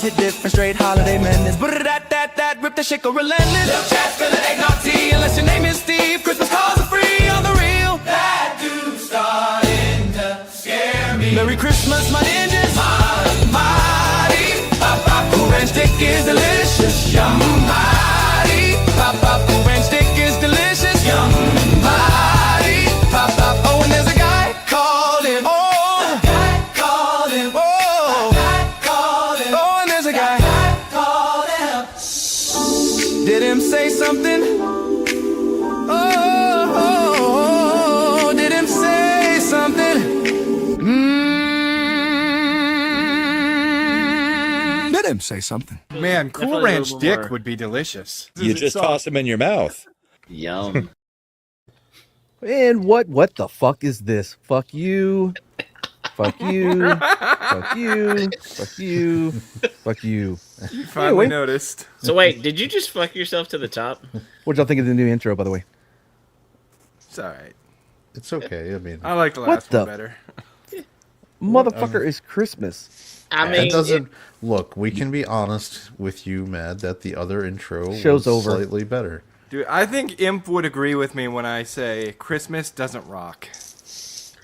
hit different, straight holiday madness. But that, rip the shit go relentless. Little chat, fill it, eggnog tea, unless your name is Steve. Christmas cards are free on the real. That dude starting to scare me. Merry Christmas, my ninjas. MADePAP Cool Ranch Stick is delicious. Yum. MADePAP Cool Ranch Stick is delicious. Yum. MADePAP. Oh, and there's a guy called him. Oh, guy called him. Oh, guy called him. Oh, and there's a guy called him. Did him say something? Oh, did him say something? Did him say something? Man, Cool Ranch Dick would be delicious. You just toss them in your mouth. Yum. And what the fuck is this? Fuck you. Fuck you. Fuck you. Fuck you. Fuck you. You finally noticed. So wait, did you just fuck yourself to the top? What y'all think of the new intro, by the way? It's alright. It's okay. I mean, I like the last one better. Motherfucker is Christmas. I mean, it doesn't look. We can be honest with you, Mad, that the other intro Show's was over. slightly better. Dude, I think Imp would agree with me when I say Christmas doesn't rock.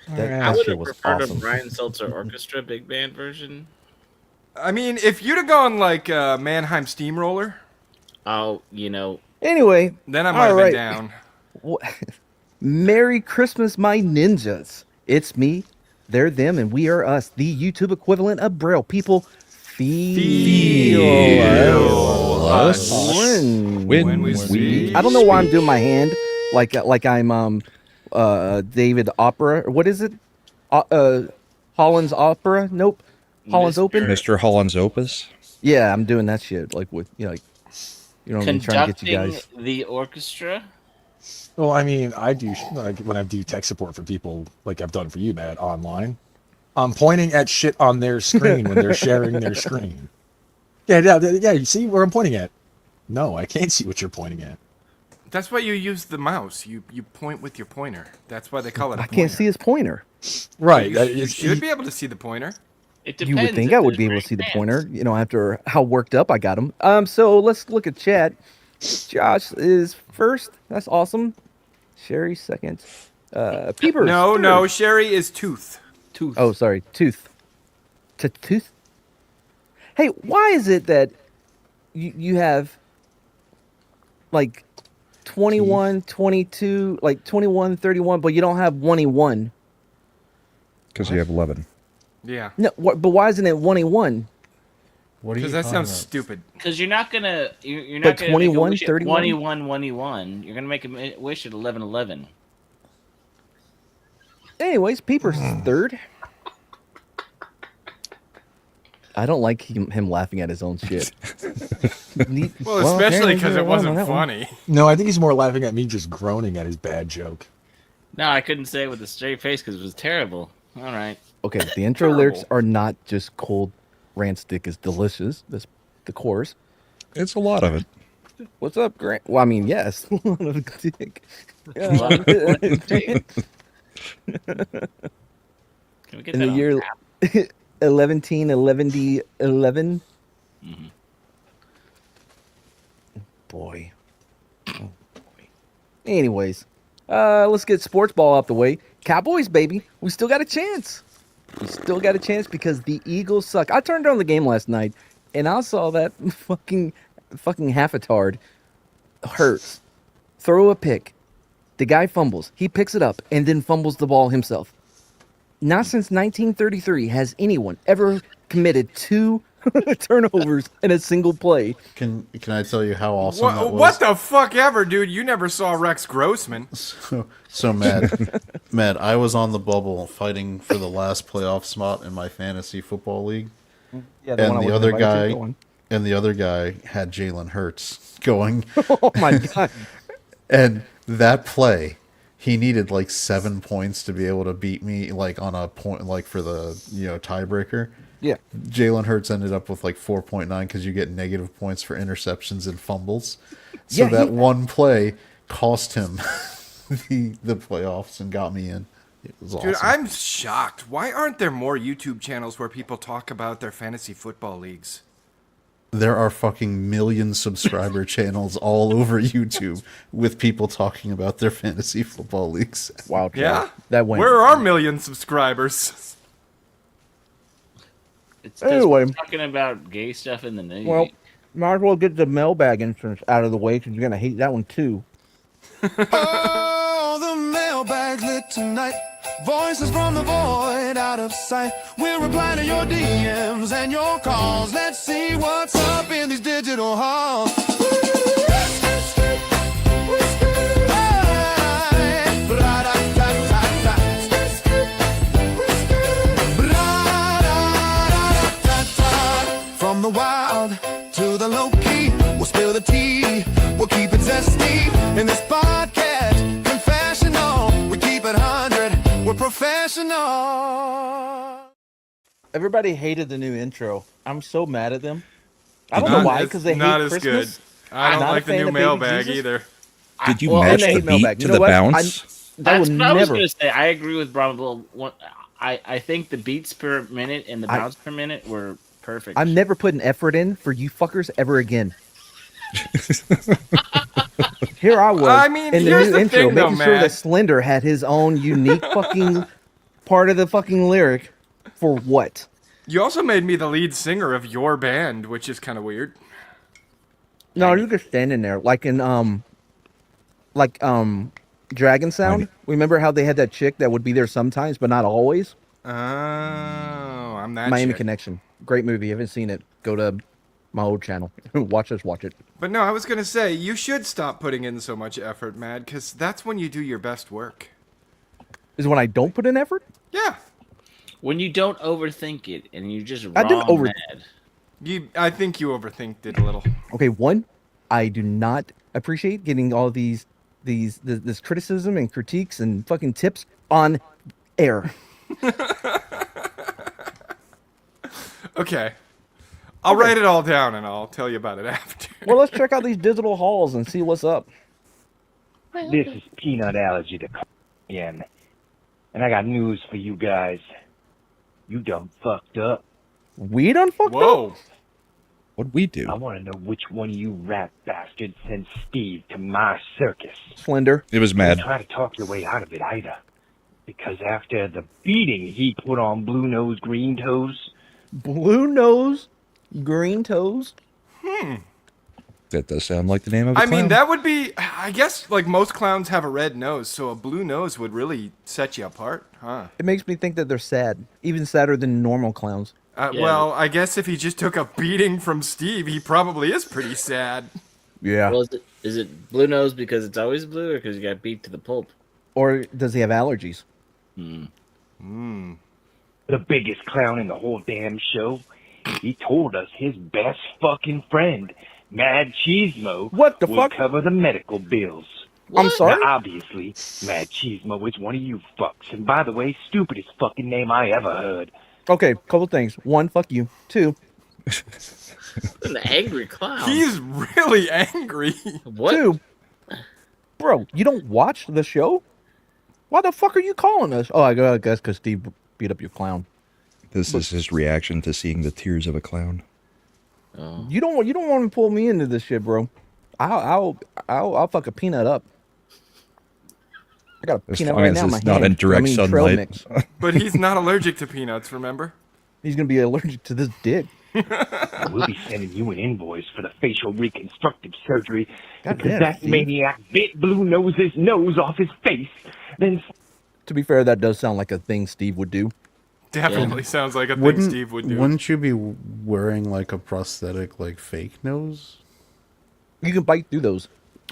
I would shit have was preferred awesome. a Brian Seltzer Orchestra big band version. I mean, if you'd have gone like Mannheim Steamroller, Oh, you know, Anyway, then I might have alright. been down. Merry Christmas, my ninjas. It's me, they're them, and we are us, the YouTube equivalent of Braille. People feel us When we speak. I don't know why I'm doing my hand like I'm David Opera. What is it? Holland's Opera? Nope. Holland's Open. Mr. Holland's Opus. Yeah, I'm doing that shit. Like with like you know, I'm trying to get you conducting guys. the orchestra. Well, I mean, I do like when I do tech support for people, like I've done for you, Matt, online. I'm pointing at shit on their screen when they're sharing their screen. Yeah. You see where I'm pointing at? No, I can't see what you're pointing at. That's why you use the mouse. You point with your pointer. That's why they call it a I pointer. can't see his pointer. Right. You should be able to see the pointer. It You depends would think if I would there's be able to great see the bands. pointer, you know, after how worked up I got him. So let's look at chat. Josh is first. That's awesome. Sherry second. Peepers. No, third. no, Sherry is Tooth. Tooth. Oh, sorry. Tooth. Tooth. Hey, why is it that you have like 21, 22, like 21, 31, but you don't have 1E1? Because you have 11. Yeah. No, but why isn't it 1E1? What are you Because that talking sounds about? stupid. Because you're not gonna, you're But not gonna 21, make a wish 31? at 21, 1E1. You're gonna make a wish at 11, 11. Anyways, Peepers is third. I don't like him laughing at his own shit. Well, especially because it wasn't funny. funny. No, I think he's more laughing at me just groaning at his bad joke. No, I couldn't say it with a straight face because it was terrible. All right. Okay, the intro lyrics are not just cold ranch stick is delicious. That's the chorus. It's a lot of it. What's up, Grant? Well, I mean, yes. A lot of dick. A lot of dick. Can we get In that the on year tap? 11, 11. Mm-hmm. Boy. Oh, boy. Anyways, let's get sports ball out the way. Cowboys, baby. We still got a chance. We still got a chance because the Eagles suck. I turned on the game last night, and I saw that fucking half-a-tard Hurts throw a pick. The guy fumbles. He picks it up and then fumbles the ball himself. Not since 1933 has anyone ever committed 2 turnovers in a single play. Can I tell you how awesome that was? What the fuck ever, dude? You never saw Rex Grossman. So Matt, I was on the bubble fighting for the last playoff spot in my fantasy football league. Yeah, And the other guy had Jalen Hurts going. Oh my god. And that play, he needed like 7 points to be able to beat me, like on a point, like for the tiebreaker. Yeah. Jalen Hurts ended up with like 4.9 because you get negative points for interceptions and fumbles. So Yeah, that one play cost him the playoffs and got me in. It was awesome. Dude, I'm shocked. Why aren't there more YouTube channels where people talk about their fantasy football leagues? There are fucking million subscriber channels all over YouTube with people talking about their fantasy football leagues. Wow, Chad. Yeah? That went. Where are our million subscribers? It's 'cause Anyway. we're talking about gay stuff in the news. Well, might as well get the mailbag instance out of the way because you're gonna hate that one too. Oh, the mailbag's lit tonight. Voices from the void, out of sight. We'll reply to your DMs and your calls. Let's see what's up in these digital halls. From the wild to the low key, we'll spill the tea. We'll keep it zesty in this podcast confessional. We keep it 100. We're professional. Everybody hated the new intro. I'm so mad at them. I don't Not know why, as- because they hate not as Christmas. good. I don't Not a like the fan new of Baby mailbag Jesus. either. Did you Well, match and I the hate mailbag. beat You to know the what? bounce? I That's will what I was never. going to say. I agree with Bravo. I think the beats per minute and the bounce per minute were perfect. I'm never putting effort in for you fuckers ever again. Here I was I mean, in the here's new the intro, thing, though, making sure Matt. that Slender had his own unique fucking part of the fucking lyric. For what? You also made me the lead singer of your band, which is kind of weird. No, you're just standing there, like in Dragon Sound. Remember how they had that chick that would be there sometimes, but not always? Oh, I'm that Miami chick. Connection, great movie. If you haven't seen it, go to my old channel. Watch it. But no, I was gonna say you should stop putting in so much effort, Mad, because that's when you do your best work. Is when I don't put in effort. Yeah, when you don't overthink it and you just I didn't raw over- mad. I think you overthinked it a little. Okay, one, I do not appreciate getting all this criticism and critiques and fucking tips on air. Okay, I'll write it all down and I'll tell you about it after. Well, let's check out these digital halls and see what's up. This is Peanut Allergy to again. And I got news for you guys. You done fucked up. We done fucked up. Whoa. What'd we do? I want to know which one of you rat bastards sent Steve to my circus. Slender. It was Don't mad. try to talk your way out of it either. Because after the beating he put on Blue Nose Green Toes, Blue nose, green toes. That does sound like the name of a I mean, clown. that would be. I guess like most clowns have a red nose, so a blue nose would really set you apart, huh? It makes me think that they're sad, even sadder than normal clowns. Yeah. Well, I guess if he just took a beating from Steve, he probably is pretty sad. Yeah. Well, is it blue nose because it's always blue or because you got beat to the pulp? Or does he have allergies? the biggest clown in the whole damn show, he told us his best fucking friend, Mad Cheesemo, What the would fuck? cover the medical bills. I'm sorry? Now, obviously, Mad Cheesemo is one of you fucks. And by the way, stupidest fucking name I ever heard. Okay, couple things. One, fuck you. Two, An angry clown. He's really angry. What? two. Bro, you don't watch the show? Why the fuck are you calling us? Oh, I guess because Steve beat up your clown. This is his reaction to seeing the tears of a clown. Oh. You don't want to pull me into this shit, bro. I'll fuck a peanut up. I got a As peanut long right as now in my it's not hand. in direct trail sunlight. mix. But he's not allergic to peanuts, remember? He's gonna be allergic to this dick. We'll be sending you an invoice for the facial reconstructive surgery God because damn, that Steve. maniac bit Blue Nose's nose off his face. Then To be fair, that does sound like a thing Steve would do. Definitely sounds like a thing Steve would do. Wouldn't you be wearing like a prosthetic, like fake nose? You can bite through those.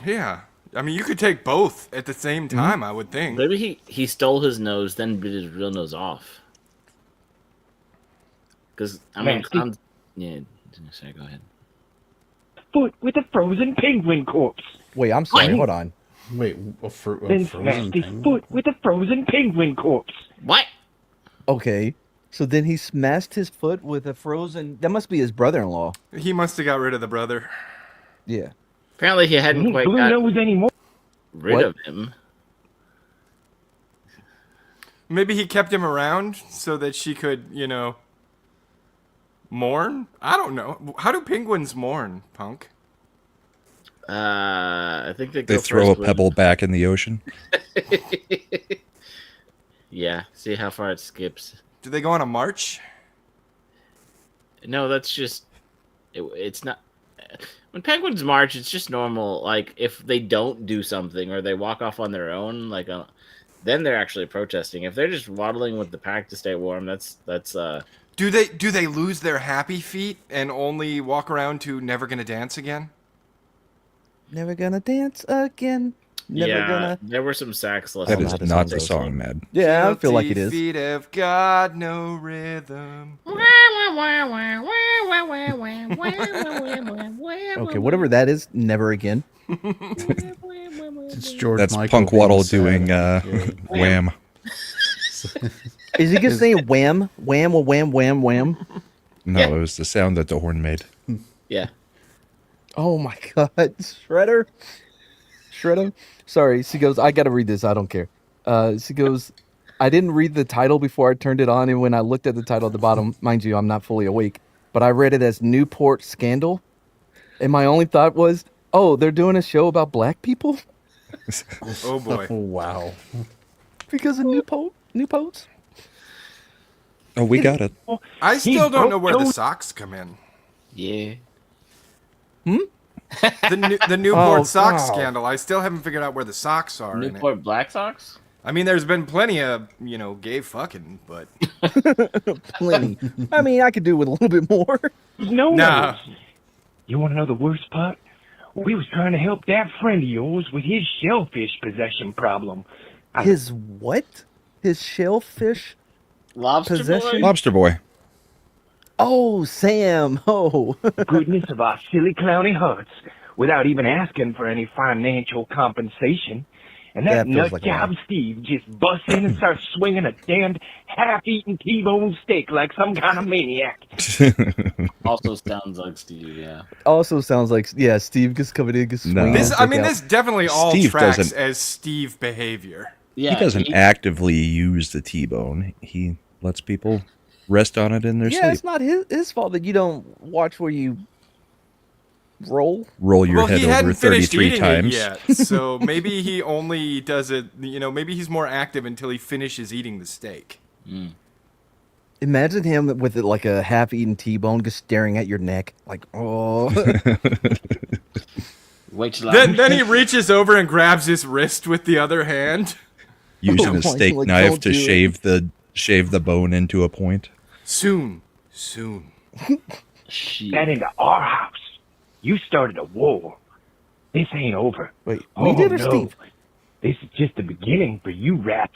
Yeah. I mean, you could take both at the same time, I would think. Maybe he stole his nose, then bit his real nose off. Because, I mean, Nasty. clowns... Yeah, sorry, go ahead. foot with a frozen penguin corpse. Wait, I'm sorry. What? Hold on. Wait, a Then frozen smashed his penguin? foot with a frozen penguin corpse. What? Okay. So then he smashed his foot with a frozen. That must be his brother-in-law. He must have got rid of the brother. Yeah. Apparently he hadn't Ain't quite Blue got Nose anymore. rid What? of him. Maybe he kept him around so that she could, Mourn? I don't know. How do penguins mourn, Punk? I think they They go throw a first pebble back in the ocean. Yeah, see how far it skips. Do they go on a march? No, that's just it's not. When penguins march, it's just normal. Like if they don't do something or they walk off on their own, like then they're actually protesting. If they're just waddling with the pack to stay warm, that's Do they lose their happy feet and only walk around to Never Gonna Dance Again? Never gonna dance again. Never yeah. gonna. There were some sax That lessons. know is how this not song the goes. song, Mad. Yeah, I feel like it Guilty is. Feet have got no rhythm. Okay, whatever that is, never again. It's George That's Michael Punk being Waddle sad. doing Wham. Is he just saying wham, wham, wham, wham, wham? No, Yeah. it was the sound that the horn made. Yeah. Oh my god, Shredder. Sorry, she goes, I gotta read this, I don't care. She goes, I didn't read the title before I turned it on, and when I looked at the title at the bottom, mind you, I'm not fully awake, but I read it as Newport Scandal. And my only thought was, oh, they're doing a show about black people? Oh boy. Oh, wow. Because of Newports? Oh, we got it. I still don't know where the socks come in. Yeah. The Newport Oh, sock wow. scandal. I still haven't figured out where the socks are in it. Newport Black Sox? I mean, there's been plenty of, gay fucking, but Plenty. I mean, I could do with a little bit more. No, Nah. You want to know the worst part? We was trying to help that friend of yours with his shellfish possession problem. His what? His shellfish? Lobster Possession? Boy? Lobster Boy. Oh, Sam. Oh. Goodness of our silly clowny hearts without even asking for any financial compensation. And Yeah, that it feels nut like a job lot. Steve just busts in and starts swinging a damned half-eaten T-bone steak like some kind of maniac. Also sounds like Steve, yeah. Also sounds like, yeah, Steve just coming in, just No. swinging. this, his I dick mean, out. this definitely all Steve tracks doesn't- as Steve behavior. Yeah, He doesn't actively use the T-bone. He lets people rest on it in their Yeah, sleep. it's not his fault that you don't watch where you roll. Roll your Well, head he over hadn't finished 33 eating times. it yet, so maybe he only does it. Maybe he's more active until he finishes eating the steak. Imagine him with like a half-eaten T-bone just staring at your neck, like, oh. Wait till Then he reaches over and grabs his wrist with the other hand. Using Oh, a steak like, knife don't to do it. shave the bone into a point. Soon. Shit. Got into our house. You started a war. This ain't over. Wait, we did or Steve? This is just the beginning for you rats.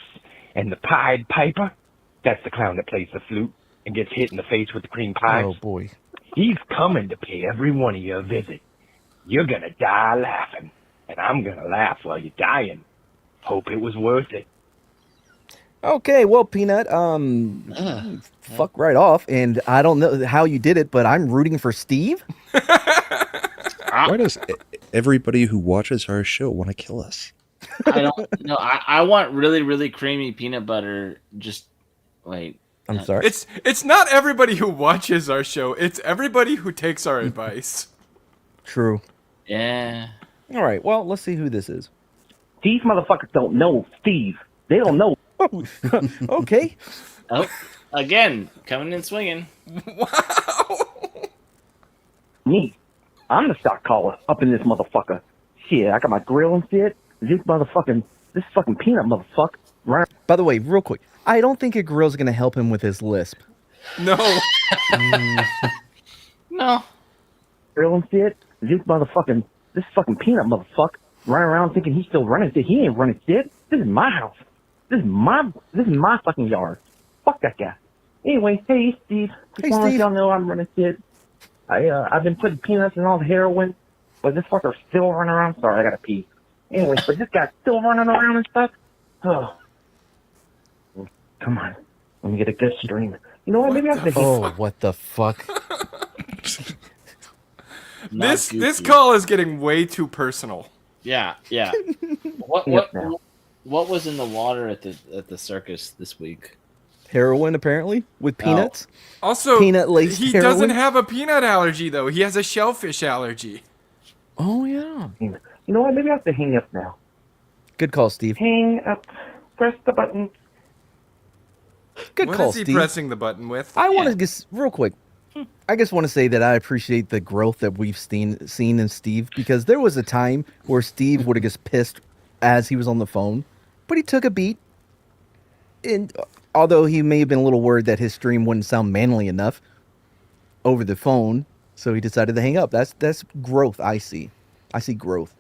And the Pied Piper, that's the clown that plays the flute and gets hit in the face with the cream pies. Oh boy. He's coming to pay every one of you a visit. You're gonna die laughing, and I'm gonna laugh while you're dying. Hope it was worth it. Okay, well, Peanut, fuck right off. And I don't know how you did it, but I'm rooting for Steve. Why does everybody who watches our show want to kill us? I don't know. I want really, really creamy peanut butter. Just wait. I'm sorry. It's not everybody who watches our show. It's everybody who takes our advice. True. Yeah. All right, well, let's see who this is. These motherfuckers don't know Steve. They don't know. Okay. Oh, again, coming in swinging. Me. I'm the stock caller up in this motherfucker. Shit, I got my grill and shit. This fucking peanut motherfucker. Right. By the way, real quick, I don't think a grill's going to help him with his lisp. No. No. Grill and shit. This fucking peanut motherfucker running around thinking he's still running shit. He ain't running shit. This is my house. This is my fucking yard. Fuck that guy. Anyway, hey Steve. Just Hey, wanna let Steve. y'all know I'm running shit. I've been putting peanuts in all the heroin, but this fucker's still running around. Sorry, I gotta pee. Anyway, but this guy's still running around and stuff. Oh. Come on. Let me get a good stream. You know what? Maybe I'm thinking. Oh, what the fuck? Not This goofy. call is getting way too personal. Yeah, yeah. What Yes, ma'am. what was in the water at the circus this week? heroin apparently with peanuts. Also, Peanut-laced he heroin? doesn't have a peanut allergy though. He has a shellfish allergy. Oh yeah. You know what? Maybe I have to hang up now. Good call, Steve. Hang up. Press the button. Good What call, is he Steve. pressing the button with? I want to just real quick. I just want to say that I appreciate the growth that we've seen in Steve, because there was a time where Steve would have just pissed as he was on the phone, but he took a beat. And although he may have been a little worried that his stream wouldn't sound manly enough over the phone, so he decided to hang up. That's growth. I see growth.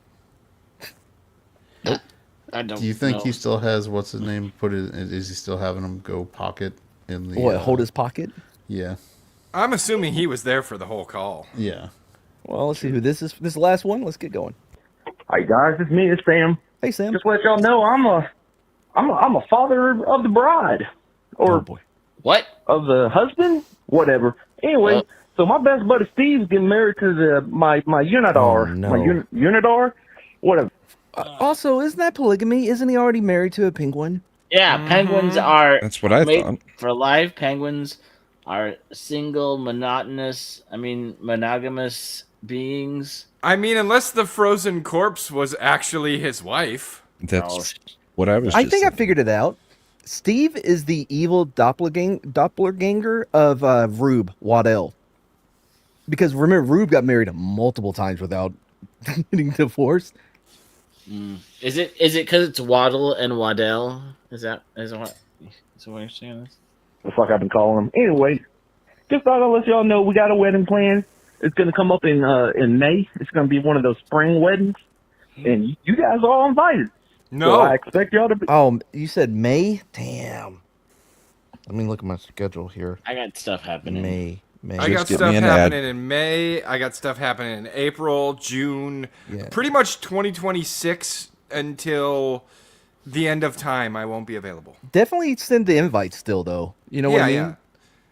I don't. Do you think know. he still has what's his name? Is he still having him go pocket in the? What, hold his pocket? Yeah, I'm assuming he was there for the whole call. yeah. Well, let's see who this is. This is the last one. Let's get going. Hi guys, it's me, it's Sam. Hey, Sam. Just to let y'all know, I'm a father of the bride, or Oh boy. What? of the husband, whatever. Anyway, so my best buddy Steve's getting married to my Unidar, Oh, no. my Unidar, whatever. Also, isn't that polygamy? Isn't he already married to a penguin? Yeah, penguins are That's what I made thought. for life. Penguins are single, monogamous beings. I mean, unless the frozen corpse was actually his wife. That's what I was. I just think I thinking. figured it out. Steve is the evil doppelganger of Rube Waddell. Because remember, Rube got married multiple times without getting divorced. Is it because it's Waddle and Waddell? Is that what you're saying? This? The fuck I've been calling him. Anyway, just thought I'd let y'all know we got a wedding planned. It's gonna come up in May. It's gonna be one of those spring weddings, and you guys are all invited. No. So I expect y'all to be. Oh, you said May? Damn. Let me look at my schedule here. I got stuff happening. May. I got get stuff me an ad. happening in May. I got stuff happening in April, June. Yeah. Pretty much 2026 until the end of time. I won't be available. Definitely send the invite still, though. You know what I mean?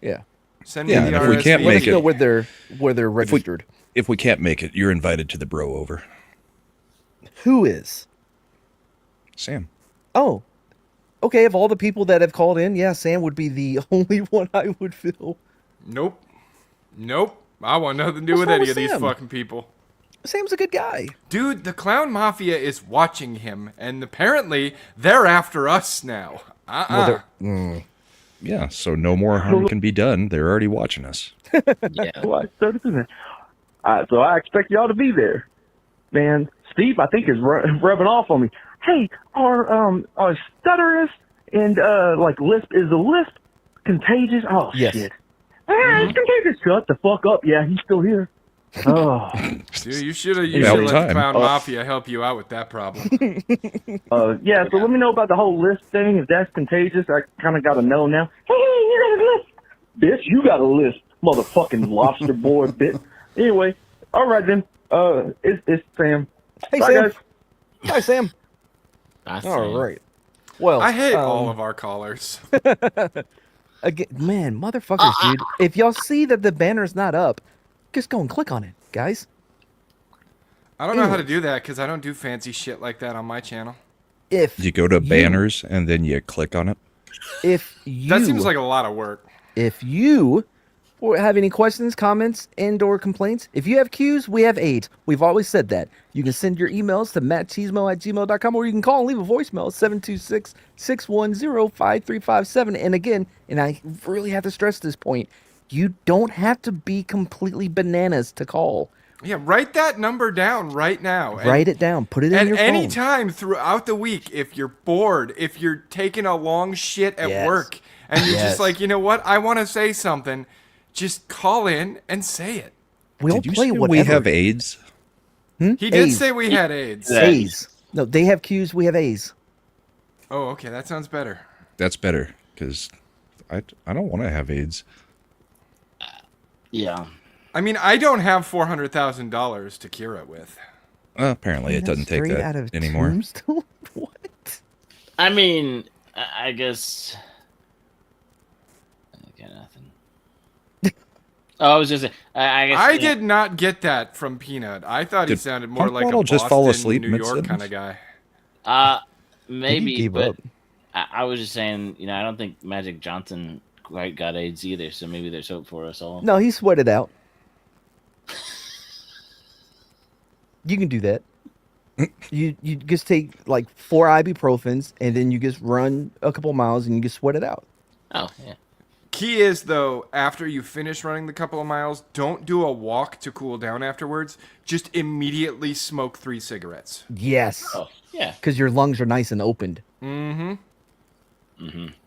Yeah. Send me Yeah, the and if we can't RSVP. Let make us know it- where they're registered. If we can't make it, you're invited to the bro over. Who is? Sam. Oh. Okay, of all the people that have called in, yeah, Sam would be the only one I would feel. Nope. I want nothing to do What's with wrong any with of these Sam? fucking people. Sam's a good guy. Dude, the Clown Mafia is watching him, and apparently they're after us now. Yeah, so no more harm can be done. They're already watching us. Yeah. What? 30%. So I expect y'all to be there. Man, Steve, I think is rubbing off on me. Hey, are stutters and lisp, is the lisp contagious? Oh Yes. shit. It's contagious. Shut the fuck up. Yeah, he's still here. Oh. Dude, you should have About let the time. Clown Mafia help you out with that problem. Yeah, so let me know about the whole lisp thing. If that's contagious, I kind of got to know now. Hey, you got a lisp. Bitch, you got a lisp. Motherfucking lobster boy, bitch. Anyway, all right then. It's Sam. Hey, Bye, Sam. guys. Hi, Sam. That's All right. Well, I hate all of our callers. again, man, motherfuckers, dude. If y'all see that the banner's not up, just go and click on it, guys. I don't know how to do that because I don't do fancy shit like that on my channel. If You go to banners and then you click on it. if you That seems like a lot of work. if you or have any questions, comments, and/or complaints, if you have Q's, we have AIDS. We've always said that. You can send your emails to mattcheesemo@gmail.com, or you can call and leave a voicemail 726-610-5357. And again, and I really have to stress this point, you don't have to be completely bananas to call. Yeah, write that number down right now. And Write it down. Put it in at your any phone. time throughout the week, if you're bored, if you're taking a long shit at Yes. work, and you're Yes. just like, you know what, I want to say something, just call in and say it. We'll Did you play say whatever. we have AIDS? He did A's. say we had AIDS. A's. No, they have Q's. We have A's. Oh, okay, that sounds better. That's better because I don't want to have AIDS. Yeah. I mean, I don't have $400,000 to cure it with. Apparently, it doesn't take Straight out of that anymore. Tombstone? What? I mean, I guess. I got nothing. Oh, I was just saying. I guess. I did not get that from Peanut. I thought he Did sounded more Punk like a Bottle Boston, just fall asleep New York mid-sentence? kind of guy. Maybe, gave but up. I was just saying, I don't think Magic Johnson quite got AIDS either, so maybe there's hope for us all. No, he sweated out. You can do that. You just take like 4 ibuprofens and then you just run a couple miles and you just sweat it out. Oh, yeah. Key is, though, after you finish running the couple of miles, don't do a walk to cool down afterwards. Just immediately smoke 3 cigarettes. Yes. Oh, yeah. Because your lungs are nice and opened. Mm-hmm.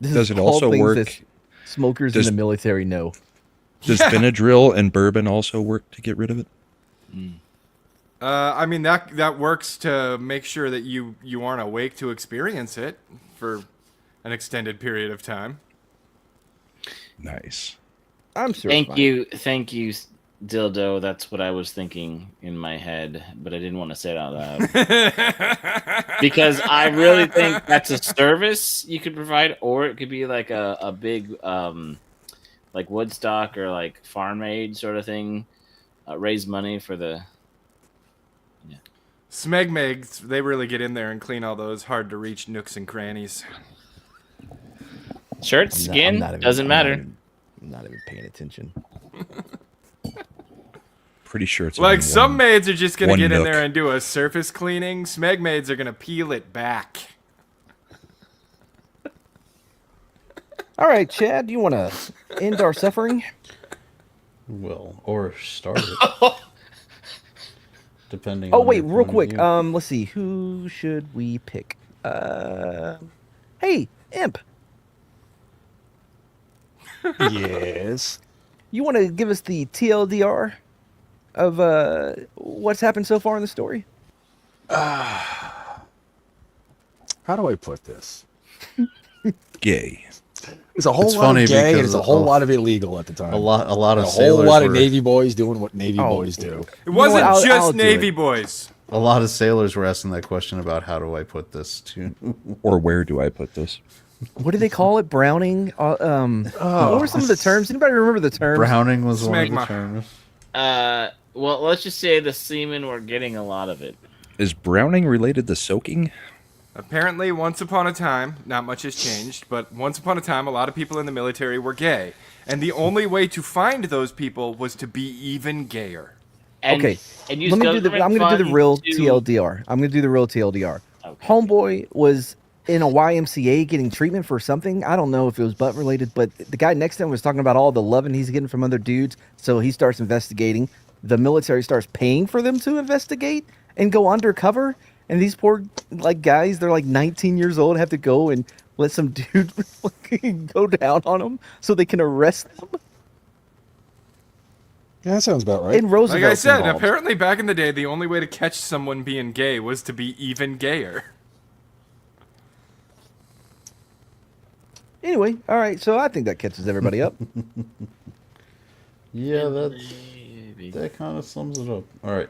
This Does is it all also things work- that smokers Does- in the military know. Does Benadryl and bourbon also work to get rid of it? I mean, that works to make sure that you aren't awake to experience it for an extended period of time. Nice. I'm sure. it's Thank you, Dildo. That's what I was thinking in my head, but I didn't want to say it out loud. Because I really think that's a service you could provide, or it could be like a big, like Woodstock or like Farm Aid sort of thing. Raise money for the... Smegmegs, they really get in there and clean all those hard-to-reach nooks and crannies. Shirt, skin, doesn't matter. I'm not even paying attention. Pretty sure it's Like, only some one- maids are just going to one get in nook. there and do a surface cleaning. Smegmaids are going to peel it back. All right, Chad, do you want to end our suffering? Well, or start it. Depending Oh on wait, your real point of quick. view. Let's see. Who should we pick? Hey, Imp, Yes. you want to give us the TLDR of what's happened so far in the story? How do I put this? Gay. There's a whole It's lot funny of gay and because there's a whole of- lot of illegal at the time. a lot of a whole sailors lot of were, Navy boys doing what Navy Oh. boys do. It wasn't what, I'll just do Navy it. boys. a lot of sailors were asking that question about how do I put this to. Or where do I put this? What do they call it? Browning? What were some of the terms? Anybody remember the terms? Browning was one of the Smegma. terms. Well, let's just say the seamen were getting a lot of it. Is browning related to soaking? Apparently, once upon a time, not much has changed, but once upon a time, a lot of people in the military were gay. And the only way to find those people was to be even gayer. And, Okay, and use let me do the. government I'm going to do the real funds to- TLDR. I'm going to do the real TLDR. Okay. Homeboy was in a YMCA getting treatment for something. I don't know if it was butt related, but the guy next to him was talking about all the loving he's getting from other dudes. So he starts investigating. The military starts paying for them to investigate and go undercover. And these poor guys, they're like 19 years old, have to go and let some dude fucking go down on them so they can arrest them. Yeah, that sounds about right. And Roosevelt. Like I said, apparently back in the day, the only way to catch someone being gay was to be even gayer. Anyway, all right. So I think that catches everybody up. Yeah, that kind of sums it up. All right,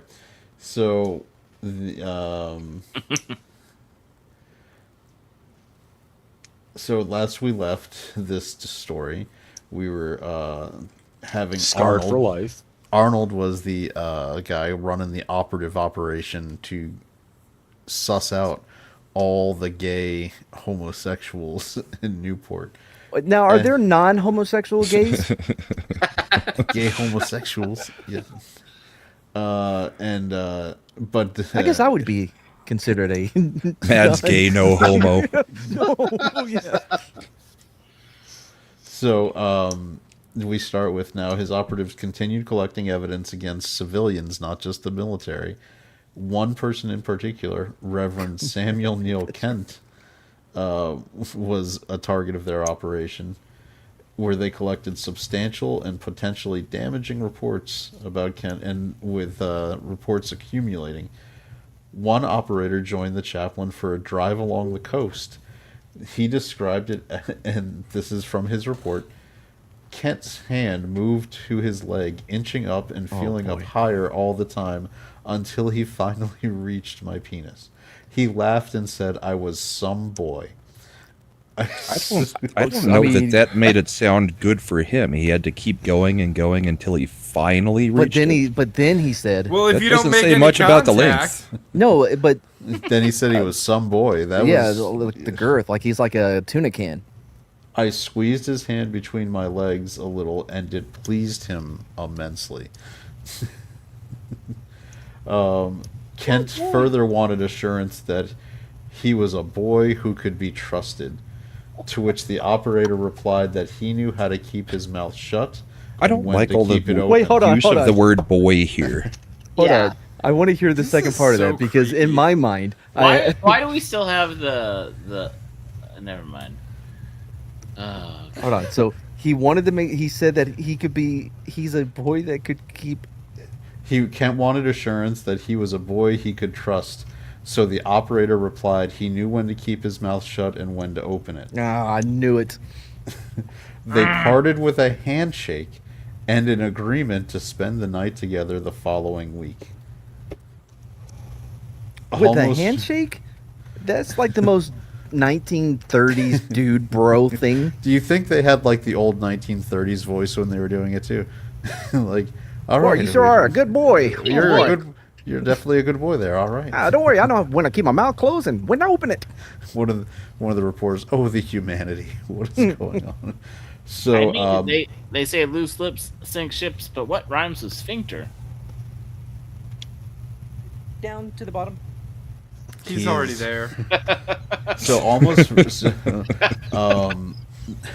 so so last we left this story, we were having Scarred Arnold. for life. Arnold was the guy running the operative operation to suss out all the gay homosexuals in Newport. Now, are And- there non-homosexual gays? Gay homosexuals, yeah. But I guess I would be considered a. Mad's gay, no homo. Oh, yeah. So we start with now his operatives continued collecting evidence against civilians, not just the military. One person in particular, Reverend Samuel Neil Kent, was a target of their operation, where they collected substantial and potentially damaging reports about Kent, and with reports accumulating. One operator joined the chaplain for a drive along the coast. He described it, and this is from his report, Kent's hand moved to his leg, inching up and feeling up higher all the time until he finally reached my penis. He laughed and said I was some boy. I don't know mean- that made it sound good for him. He had to keep going and going until he finally reached But then he said, Well, if That you don't doesn't make say any much about the contact, length. no, but Then he said he was some boy. That yeah, was the girth, like he's like a tuna can. I squeezed his hand between my legs a little, and it pleased him immensely. Kent further wanted assurance that he was a boy who could be trusted, to which the operator replied that he knew how to keep his mouth shut. I don't and when like to all the keep it Wait, open. hold on, use hold of on. the word boy here. Hold Yeah. on. I want to hear the second is part of so that because in creepy. my mind, Why do we still have the never mind. hold on. So he wanted to make. He said that he could be. He's a boy that could keep. Kent wanted assurance that he was a boy he could trust, so the operator replied he knew when to keep his mouth shut and when to open it. Ah, I knew it. They parted with a handshake and an agreement to spend the night together the following week. With a Almost- handshake? That's like the most 1930s dude bro thing. Do you think they had like the old 1930s voice when they were doing it too? Like, all Boy, right, you sure are a good boy. You're Boy. a good. You're definitely a good boy there. All right. Don't worry, I know when to keep my mouth closed and when to open it. One of the reporters. Oh, the humanity. What Hmm. is going on? I So mean, they say loose lips sink ships, but what rhymes with sphincter? Down to the bottom. he's He already is- there. So almost,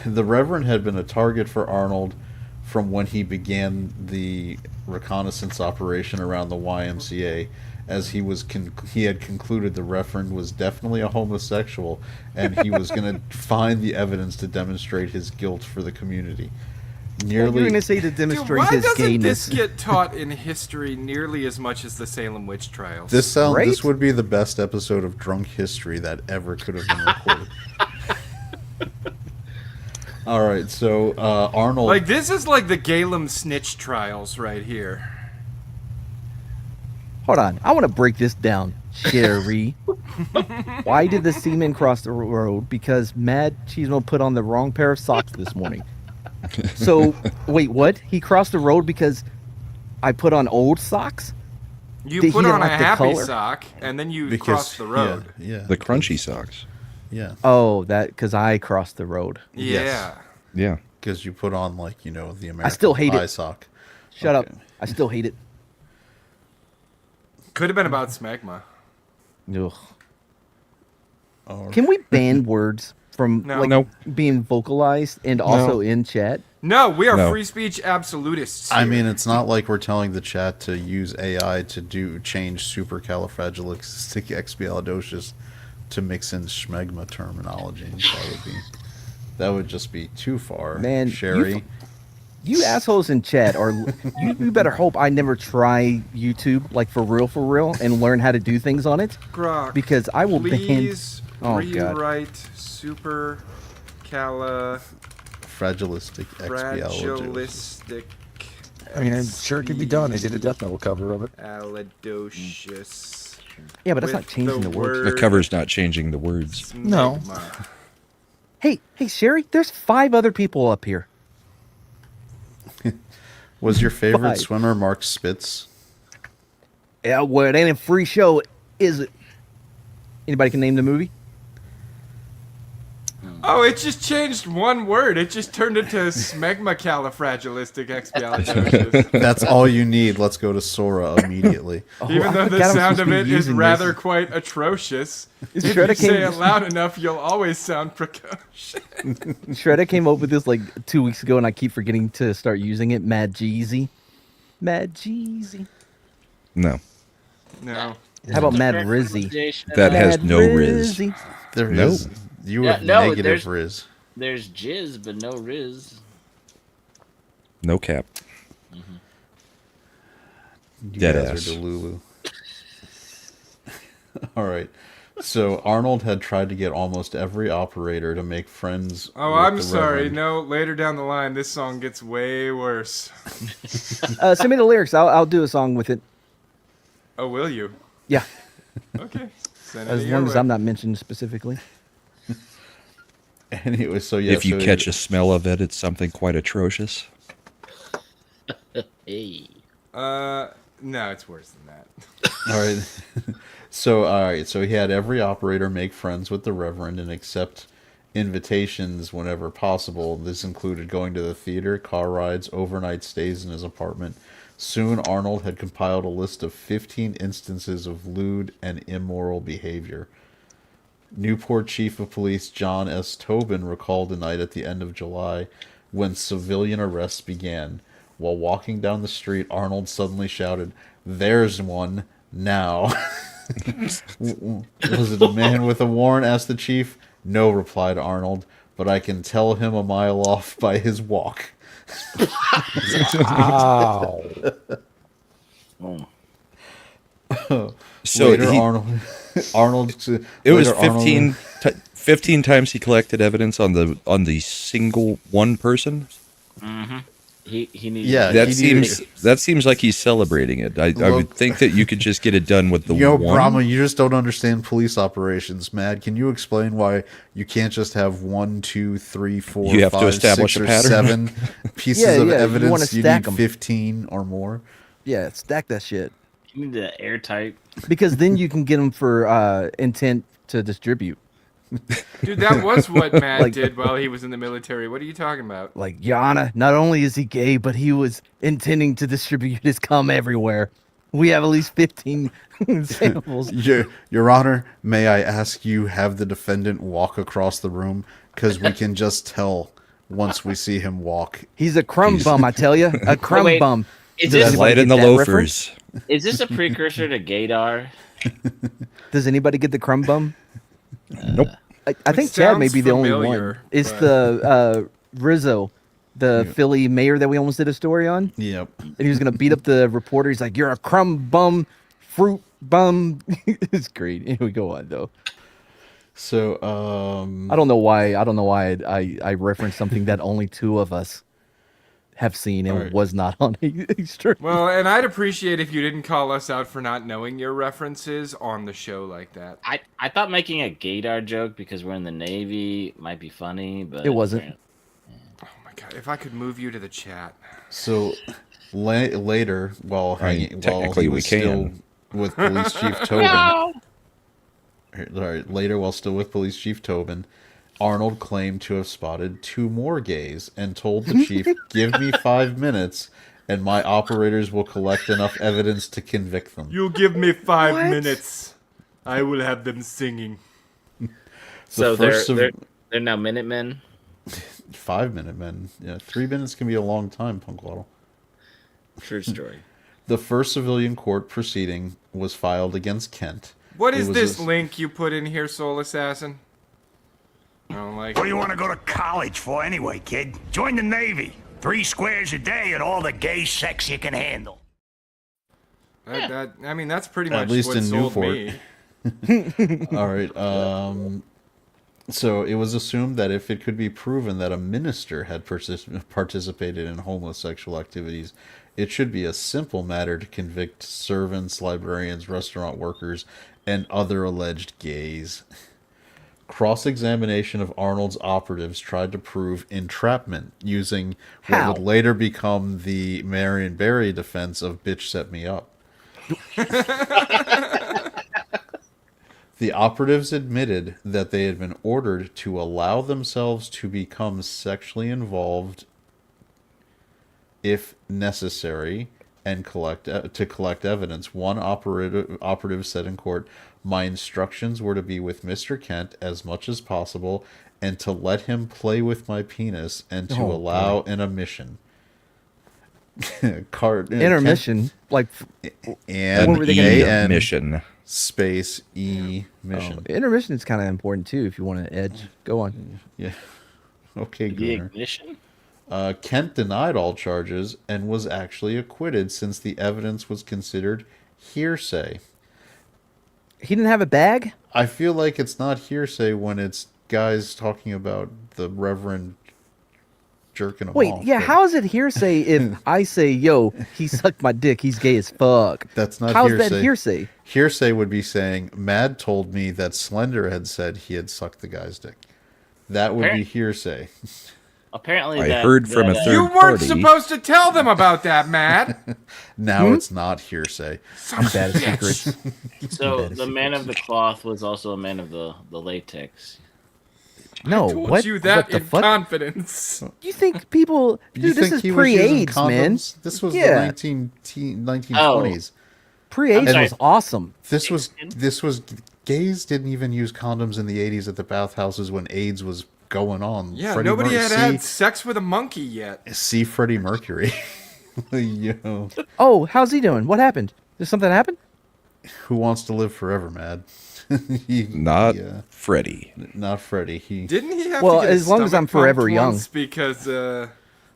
the Reverend had been a target for Arnold from when he began the reconnaissance operation around the YMCA, as he had concluded the Reverend was definitely a homosexual, and he was going to find the evidence to demonstrate his guilt for the community. You're Nearly, going to say to Dude, demonstrate why his doesn't gayness. this get taught in history nearly as much as the Salem witch trials? this Right? would be the best episode of Drunk History that ever could have been recorded. All right, so Arnold. Like, this is like the Galem snitch trials right here. Hold on, I want to break this down, Sherry. Why did the seaman cross the road? Because Mad Cheeseman put on the wrong pair of socks this morning. So, wait, what? He crossed the road because I put on old socks? You Did put he on a like the happy color? sock, and then you because cross the road. Yeah, The crunchy socks. yeah, Oh, that because I crossed the road. Yeah. Yes. Yeah. because you put on like the American still hate Pie it. sock. Shut Okay. up. I still hate it. Could have been about smegma. Ugh. All Can we ban words from No. like No. being vocalized and also in chat? No, we are No. free speech absolutists. I here. mean, it's not like we're telling the chat to use AI to change supercalifragilisticexpialidocious to mix in schmegma terminology. That would just be too far, Man, Sherry. You assholes in chat are you better hope I never try YouTube like for real and learn how to do things on it Grok, because I will ban. please Oh, God. rewrite super Fragilistic fragilistic I mean, I'm sure it could be done. They did a death metal cover of it. alidocious. Yeah, but that's not with changing the words. The cover's not changing the words. No. smegma. Hey, Sherry, there's 5 other people up here. Was your favorite Five. swimmer Mark Spitz? Yeah, well, it ain't a free show, is it? Anybody can name the movie? Oh, it just changed one word. It just turned into smegmacalifragilisticexpialidocious. That's all you need. Let's go to Sora immediately. Even I though the forgot I'm sound supposed of to be it is using rather this. quite atrocious. Is If Shredder you say came- it loud enough, you'll always sound precocious. Shredder came up with this like 2 weeks ago, and I keep forgetting to start using it. Mad Jeezy. Mad Jeezy. No. No. How about Mad Correct Rizzy? pronunciation of That that. has Mad no riz. Rizzy. There No. is. You Yeah, have no, negative there's- riz. There's jizz, but no riz. No cap. You Dead guys ass. are Delulu. All right. So Arnold had tried to get almost every operator to make friends. Oh, with I'm the sorry. Reverend. No, later down the line, this song gets way worse. Send me the lyrics. I'll do a song with it. Oh, will you? Yeah, Okay. Send it as your long as way. I'm not mentioned specifically. Anyway, so yeah. If you so catch a smell of it, it's something quite atrocious. Hey. No, it's worse than that. All right. So he had every operator make friends with the Reverend and accept invitations whenever possible. This included going to the theater, car rides, overnight stays in his apartment. Soon, Arnold had compiled a list of 15 instances of lewd and immoral behavior. Newport Chief of Police John S. Tobin recalled a night at the end of July when civilian arrests began. While walking down the street, Arnold suddenly shouted, "There's one now." "Was it a man with a warrant?" asked the chief. "No," replied Arnold, "but I can tell him a mile off by his walk." Wow. So Later, he, Arnold. it was later, Arnold- 15 times he collected evidence on the single one person. He needs. Yeah, That seems like he's celebrating it. I would think that you could just get it done with the one. Brahma, you just don't understand police operations, Mad. Can you explain why you can't just have 1, 2, 3, 4, You have to 5, establish 6, a or pattern? 7 pieces Yeah, of yeah, you wanna evidence? You stack need 'em. 15 or more. Yeah, stack that shit. You need the airtight. Because then you can get them for intent to distribute. Dude, that was what Matt Like- did while he was in the military. What are you talking about? Like, Your Honor, not only is he gay, but he was intending to distribute his cum everywhere. We have at least 15 samples. Your Honor, may I ask you have the defendant walk across the room? Because we can just tell once we see him walk. He's a crumb bum, I tell you. A crumb Wait, bum. Is Does this, anybody Light in get the that loafers. is this a precursor to gaydar? Does anybody get the crumb bum? Nope. I think Chad may sounds be the only one. familiar, It's but- the Rizzo, the Philly mayor that we almost did a story on. Yep. And he was going to beat up the reporter. He's like, "You're a crumb bum, fruit bum." It's great. Anyway, go on, though. So, I don't know why I referenced something that only two of us have seen and Alright. was not on a stream. Well, and I'd appreciate if you didn't call us out for not knowing your references on the show like that. I thought making a gaydar joke because we're in the Navy might be funny, but It wasn't. Oh my god, if I could move you to the chat. So later, while hanging, while technically he we was still can. with Police Chief Tobin. All right, later, while still with Police Chief Tobin, Arnold claimed to have spotted 2 more gays and told the chief, "Give me 5 minutes, and my operators will collect enough evidence to convict them." You give me 5 minutes. I will have them singing. So first they're now Minutemen. 5-minute men. Yeah, 3 minutes can be a long time, Punkwaddle. True story. The first civilian court proceeding was filed against Kent. What It is was this a- link you put in here, Soul Assassin? I don't like What do it. you want to go to college for anyway, kid? Join the Navy. 3 squares a day and all the gay sex you can handle. I mean, that's pretty At much least what in sold Newport. me. All right. So it was assumed that if it could be proven that a minister had participated in homosexual activities, it should be a simple matter to convict servants, librarians, restaurant workers, and other alleged gays. Cross-examination of Arnold's operatives tried to prove entrapment using what How? would later become the Marion Barry defense of "bitch set me up." The operatives admitted that they had been ordered to allow themselves to become sexually involved if necessary and collect evidence. One operative said in court, "My instructions were to be with Mr. Kent as much as possible and to let him play with my penis and to allow an emission." Intermission, like And What were they gonna do? EAN Mission. space E mission. intermission is kind of important too. If you want to edge, go on. Yeah. Okay, The Gunnar. ignition. Kent denied all charges and was actually acquitted since the evidence was considered hearsay. He didn't have a bag. I feel like it's not hearsay when it's guys talking about the Reverend jerking him Wait, off. yeah. but How is it hearsay if I say, "Yo, he sucked my dick. He's gay as fuck"? That's not How's hearsay. that hearsay? Hearsay would be saying, Mad told me that Slender had said he had sucked the guy's dick. That would be hearsay. Apparently, I heard from a third You weren't party. supposed to tell them about that, Matt. Now it's not hearsay. I'm bad at secrets. So the man of the cloth was also a man of the latex. No, I told what? you that what the in fuck? confidence. You think people? Dude, You this think is he was using pre-AIDS, man. condoms? This was Yeah. the 1920s. Pre-AIDS sorry. was awesome. This was gays didn't even use condoms in the 80s at the bathhouses when AIDS was going on. Yeah, Freddie nobody Mer- had had sex with a monkey yet. see Freddie Mercury. You know, Oh, how's he doing? What happened? Did something happen? who wants to live forever, Mad? Not Yeah. Freddie. Not Freddie. He Didn't he have Well, to get his as long as stomach I'm forever pumped young. once because no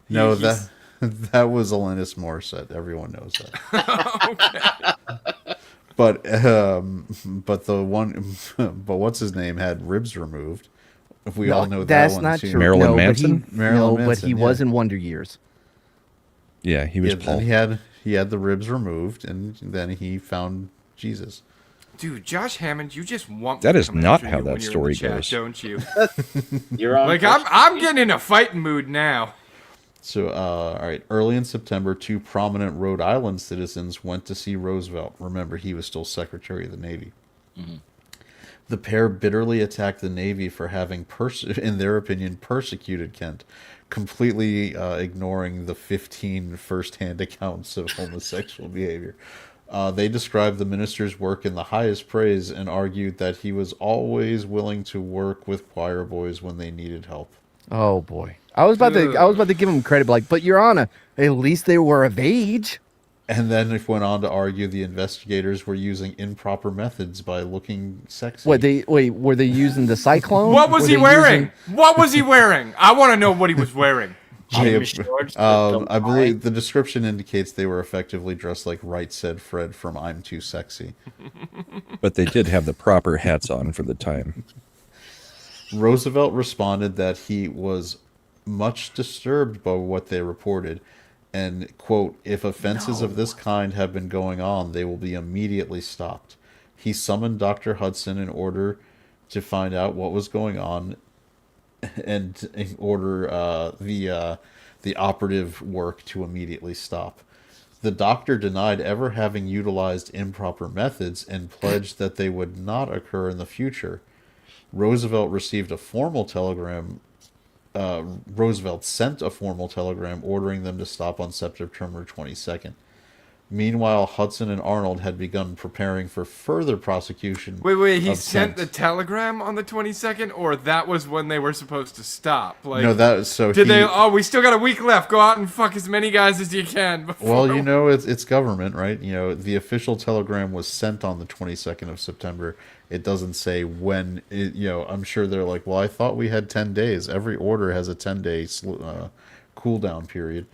he's- that was Alanis Morissette. Everyone knows that. But the one, but what's his name had ribs removed. We all know that That's one not too. true. Marilyn no, Manson? But he, Marilyn no, but Manson, he yeah. was in Wonder Years. Yeah, he was Yeah, Paul. then he had the ribs removed, and then he found Jesus. dude, Josh Hammond, you just want That me is coming not after how you that when you're in the story chat, goes. don't you? You're on. Like I'm getting in a fighting mood now. So, all right. Early in September, 2 prominent Rhode Island citizens went to see Roosevelt. Remember, he was still Secretary of the Navy. The pair bitterly attacked the Navy for having, in their opinion, persecuted Kent, completely ignoring the 15 first-hand accounts of homosexual behavior. They described the minister's work in the highest praise and argued that he was always willing to work with choir boys when they needed help. Oh boy, I was about to give him credit, like, but Your Honor, at least they were of age. And then it went on to argue the investigators were using improper methods by looking sexy. Were they using the cyclone? What was Were he they wearing? using- What was he wearing? I want to know what he was wearing. Jimmy shorts, I believe the description indicates they were effectively dressed like Right Said Fred from I'm Too Sexy. But they did have the proper hats on for the time. Roosevelt responded that he was much disturbed by what they reported and, quote, if offenses of this kind have been going on, they will be immediately stopped. He summoned Dr. Hudson in order to find out what was going on and in order the operative work to immediately stop. The doctor denied ever having utilized improper methods and pledged that they would not occur in the future. Roosevelt received a formal telegram. Roosevelt sent a formal telegram ordering them to stop on September 22nd. Meanwhile, Hudson and Arnold had begun preparing for further prosecution. Wait, he of sent Kent. the telegram on the 22nd, or that was when they were supposed to stop? Like, No, that so did he, they? Oh, we still got a week left. Go out and fuck as many guys as you can. Before... Well, you know, it's government, right? You know, the official telegram was sent on the 22nd of September. It doesn't say when. I'm sure they're like, well, I thought we had 10 days. Every order has a 10-day cool-down period.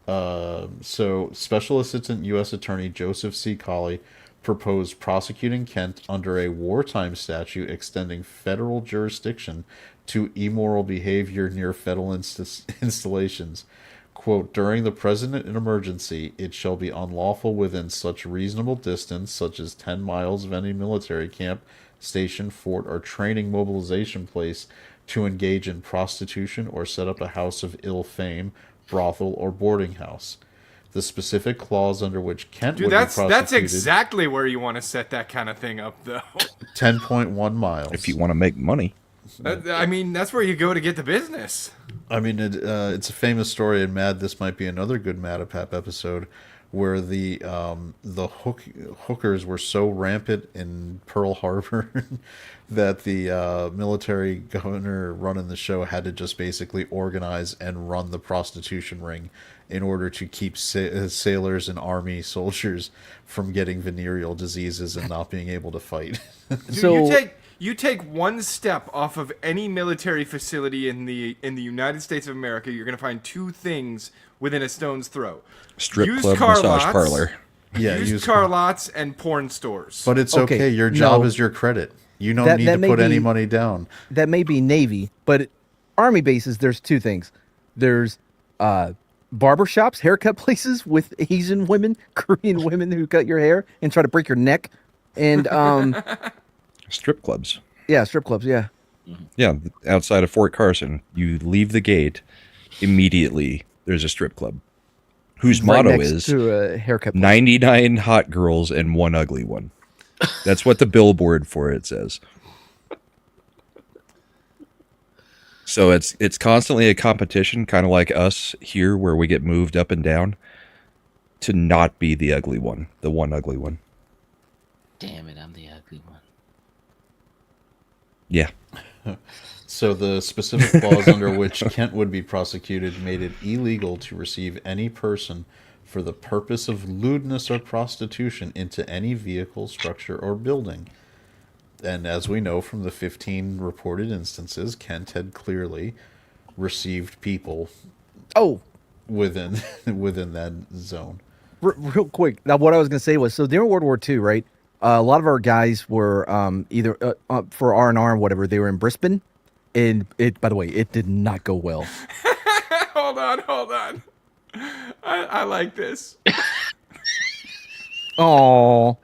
So, Special Assistant U.S. Attorney Joseph C. Colley proposed prosecuting Kent under a wartime statute extending federal jurisdiction to immoral behavior near federal installations. Quote, during the present emergency, it shall be unlawful within such reasonable distance, such as 10 miles of any military camp, station, fort, or training mobilization place, to engage in prostitution or set up a house of ill fame, brothel, or boarding house. The specific clause under which Kent Dude, would be prosecuted... that's exactly where you want to set that kind of thing up, though. 10.1 miles. If you want to make money. I mean, that's where you go to get the business. I mean, it's a famous story in Mad. This might be another good MADePAP episode where the hookers were so rampant in Pearl Harbor that the military governor running the show had to just basically organize and run the prostitution ring in order to keep sailors and army soldiers from getting venereal diseases and not being able to fight. Dude, So- you take one step off of any military facility in the United States of America, you're gonna find two things within a stone's throw: Strip used club, car massage lots, parlor. Yeah, used car lots, and porn stores. But it's Okay, okay. Your job no. is your credit. You don't That- need that to may put any be- money down. That may be Navy, but Army bases, there's two things. There's barber shops, haircut places with Asian women, Korean women who cut your hair and try to break your neck, and Strip clubs. yeah, strip clubs. Yeah, Yeah, outside of Fort Carson, you leave the gate, immediately there's a strip club whose Right motto next is to a haircut place. 99 hot girls and one ugly one. That's what the billboard for it says. So it's constantly a competition, kind of like us here, where we get moved up and down to not be the ugly one, the one ugly one. Damn it, I'm the ugly one. Yeah. So the specific clause under which Kent would be prosecuted made it illegal to receive any person for the purpose of lewdness or prostitution into any vehicle, structure, or building. And as we know from the 15 reported instances, Kent had clearly received people Oh, within that zone. real quick. Now, what I was gonna say was, so during World War II, right? A lot of our guys were either for R&R and whatever. They were in Brisbane, and it. By the way, it did not go well. Hold on. I like this. Oh,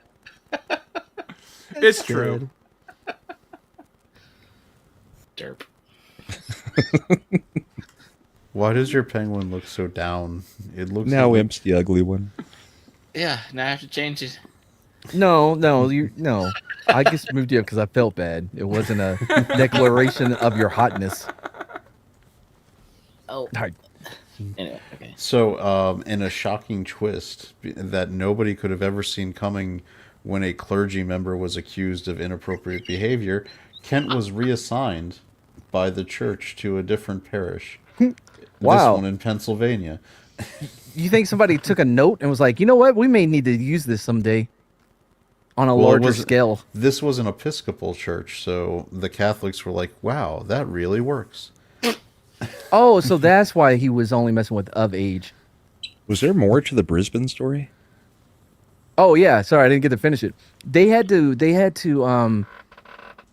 It's true. Derp. Why does your penguin look so down? It looks Now like Imp's the ugly one. Yeah, now I have to change it. no. I just moved you up because I felt bad. It wasn't a declaration of your hotness. Oh. All right. Anyway, okay. So, in a shocking twist that nobody could have ever seen coming when a clergy member was accused of inappropriate behavior, Kent was reassigned by the church to a different parish. Wow. This one in Pennsylvania. You think somebody took a note and was like, you know what? We may need to use this someday on a Well, it larger was- scale. This was an Episcopal church, so the Catholics were like, wow, that really works. Oh, so that's why he was only messing with of age. Was there more to the Brisbane story? Oh yeah, sorry, I didn't get to finish it. They had to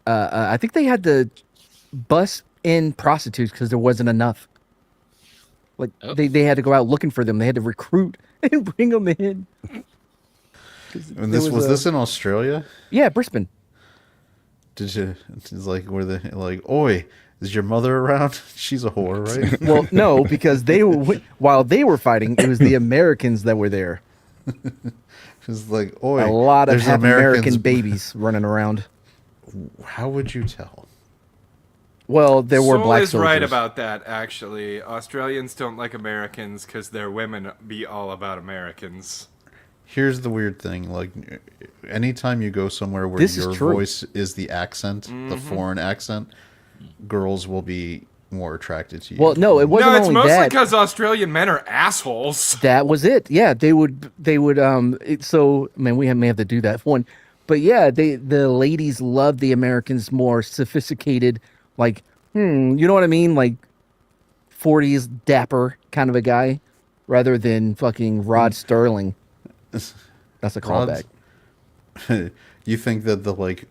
I think they had to bus in prostitutes because there wasn't enough. Like Oh. they had to go out looking for them. They had to recruit and bring them in. And this was a- this in Australia? Yeah, Brisbane. Did you? It's like were they like, oi? Is your mother around? She's a whore, right? Well, no, because they were while they were fighting, it was the Americans that were there. It's like, oi. A lot of there's half American Americans- babies running around. How would you tell? Well, there were Sol black is soldiers. right about that, actually. Australians don't like Americans because their women be all about Americans. Here's the weird thing: like, anytime you go somewhere where This is your true. voice is the accent, the foreign accent, girls will be more attracted to you. Well, no, it wasn't No, it's only mostly that. because Australian men are assholes. That was it. Yeah, they would. So, man, we may have to do that one, but yeah, the ladies love the Americans more sophisticated, like, you know what I mean, like 40s dapper kind of a guy, rather than fucking Rod Sterling. That's a callback. You think that the like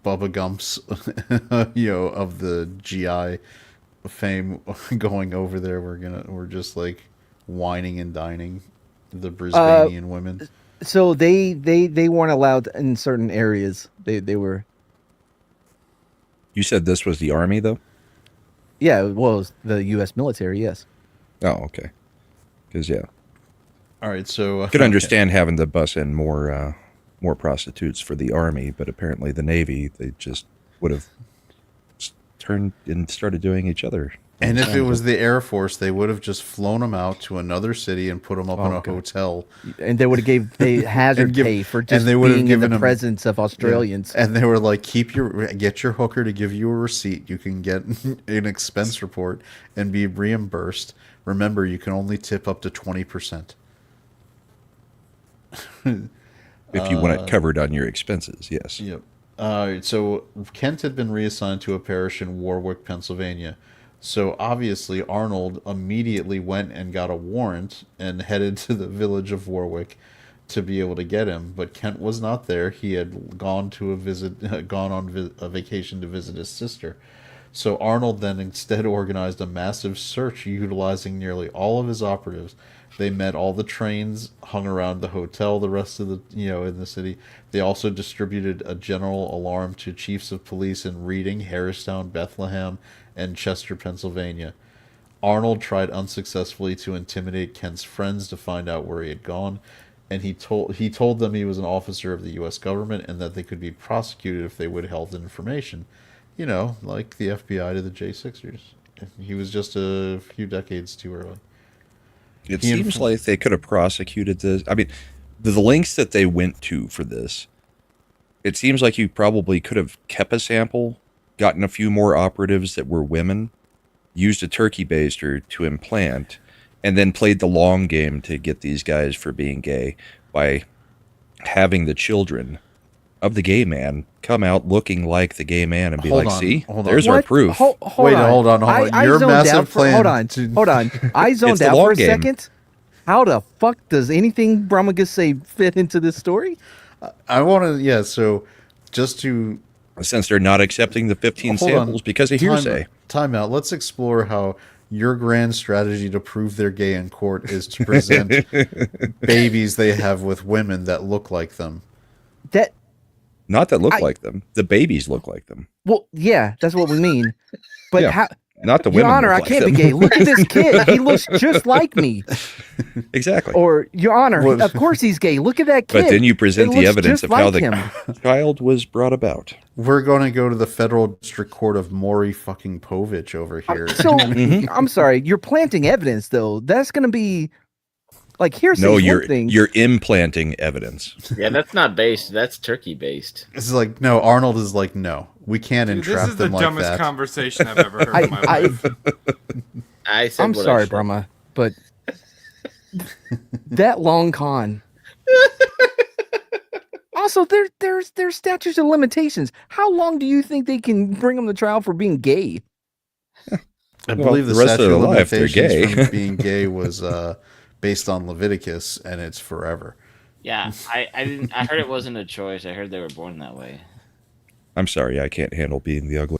Bubba Gumps, of the GI fame going over there, we're just like whining and dining the Brisbanean women. So they weren't allowed in certain areas. They were. You said this was the army, though? Yeah, well, it was the U.S. military. Yes. Oh, okay. Because, yeah. All right, so Could understand having to bus in more prostitutes for the army, but apparently the Navy, they just would have turned and started doing each other. And if it was the Air Force, they would have just flown them out to another city and put them up in a hotel. And they would have gave hazard And give- pay for and just they would have being in the given 'em- presence of Australians. And they were like, get your hooker to give you a receipt. You can get an expense report and be reimbursed. Remember, you can only tip up to 20%. If you want it covered on your expenses, yes. Yep. So Kent had been reassigned to a parish in Warwick, Pennsylvania. So obviously Arnold immediately went and got a warrant and headed to the village of Warwick to be able to get him. But Kent was not there. He had gone on a vacation to visit his sister. So Arnold then instead organized a massive search utilizing nearly all of his operatives. They met all the trains, hung around the hotel the rest of the, in the city. They also distributed a general alarm to chiefs of police in Reading, Harristown, Bethlehem, and Chester, Pennsylvania. Arnold tried unsuccessfully to intimidate Kent's friends to find out where he had gone, and he told them he was an officer of the U.S. government and that they could be prosecuted if they withheld information. Like the FBI to the J6ers. He was just a few decades too early. It seems like they could have prosecuted this. I mean, the lengths that they went to for this, it seems like you probably could have kept a sample, gotten a few more operatives that were women, used a turkey baster to implant, and then played the long game to get these guys for being gay by having the children of the gay man come out looking like the gay man and be Hold like, on, see, hold on. there's our proof. Hold on. I Your zoned massive out plan. Hold on. I zoned It's the out long for a game. second. How the fuck does anything Brahmagas say fit into this story? I want to, so just to Since they're not accepting the 15 hold on. samples because of hearsay. Time out. Let's explore how your grand strategy to prove they're gay in court is to present babies they have with women that look like them. That Not that look like them. The babies look like them. well, yeah, that's what we mean. But Yeah. how? Not the Your women. Honor, look I like can't them. be gay. Look at this kid. He looks just like me. Exactly. Or, Your Honor, of course he's gay. Look at that kid. But then you present It the looks evidence just of how like the him. child was brought about. We're going to go to the federal district court of Maury fucking Povich over here. So, I'm sorry. You're planting evidence, though. That's going to be like hearsay. No, is one you're thing. implanting evidence. Yeah, that's not based. That's turkey based. It's like, no, Arnold is like, no, we can't Dude, entrap this is the them like dumbest that. conversation I've ever heard in my life. I said. I'm what I sorry, said. Brahma, but that long con. Also, there's statutes of limitations. How long do you think they can bring them to trial for being gay? I Well, believe the the rest of statute of their life, they're limitations gay. from being gay was based on Leviticus, and it's forever. Yeah, I didn't. I heard it wasn't a choice. I heard they were born that way. I'm sorry, I can't handle being the ugly.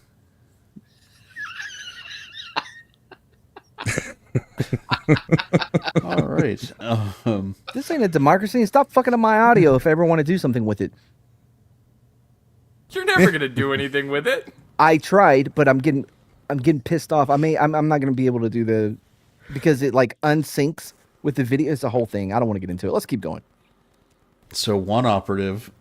All right. This ain't a democracy. And stop fucking up my audio if I ever want to do something with it. You're never gonna do anything with it. I tried, but I'm getting pissed off. I'm not gonna be able to do the because it like unsyncs with the video. It's a whole thing. I don't want to get into it. Let's keep going. So one operative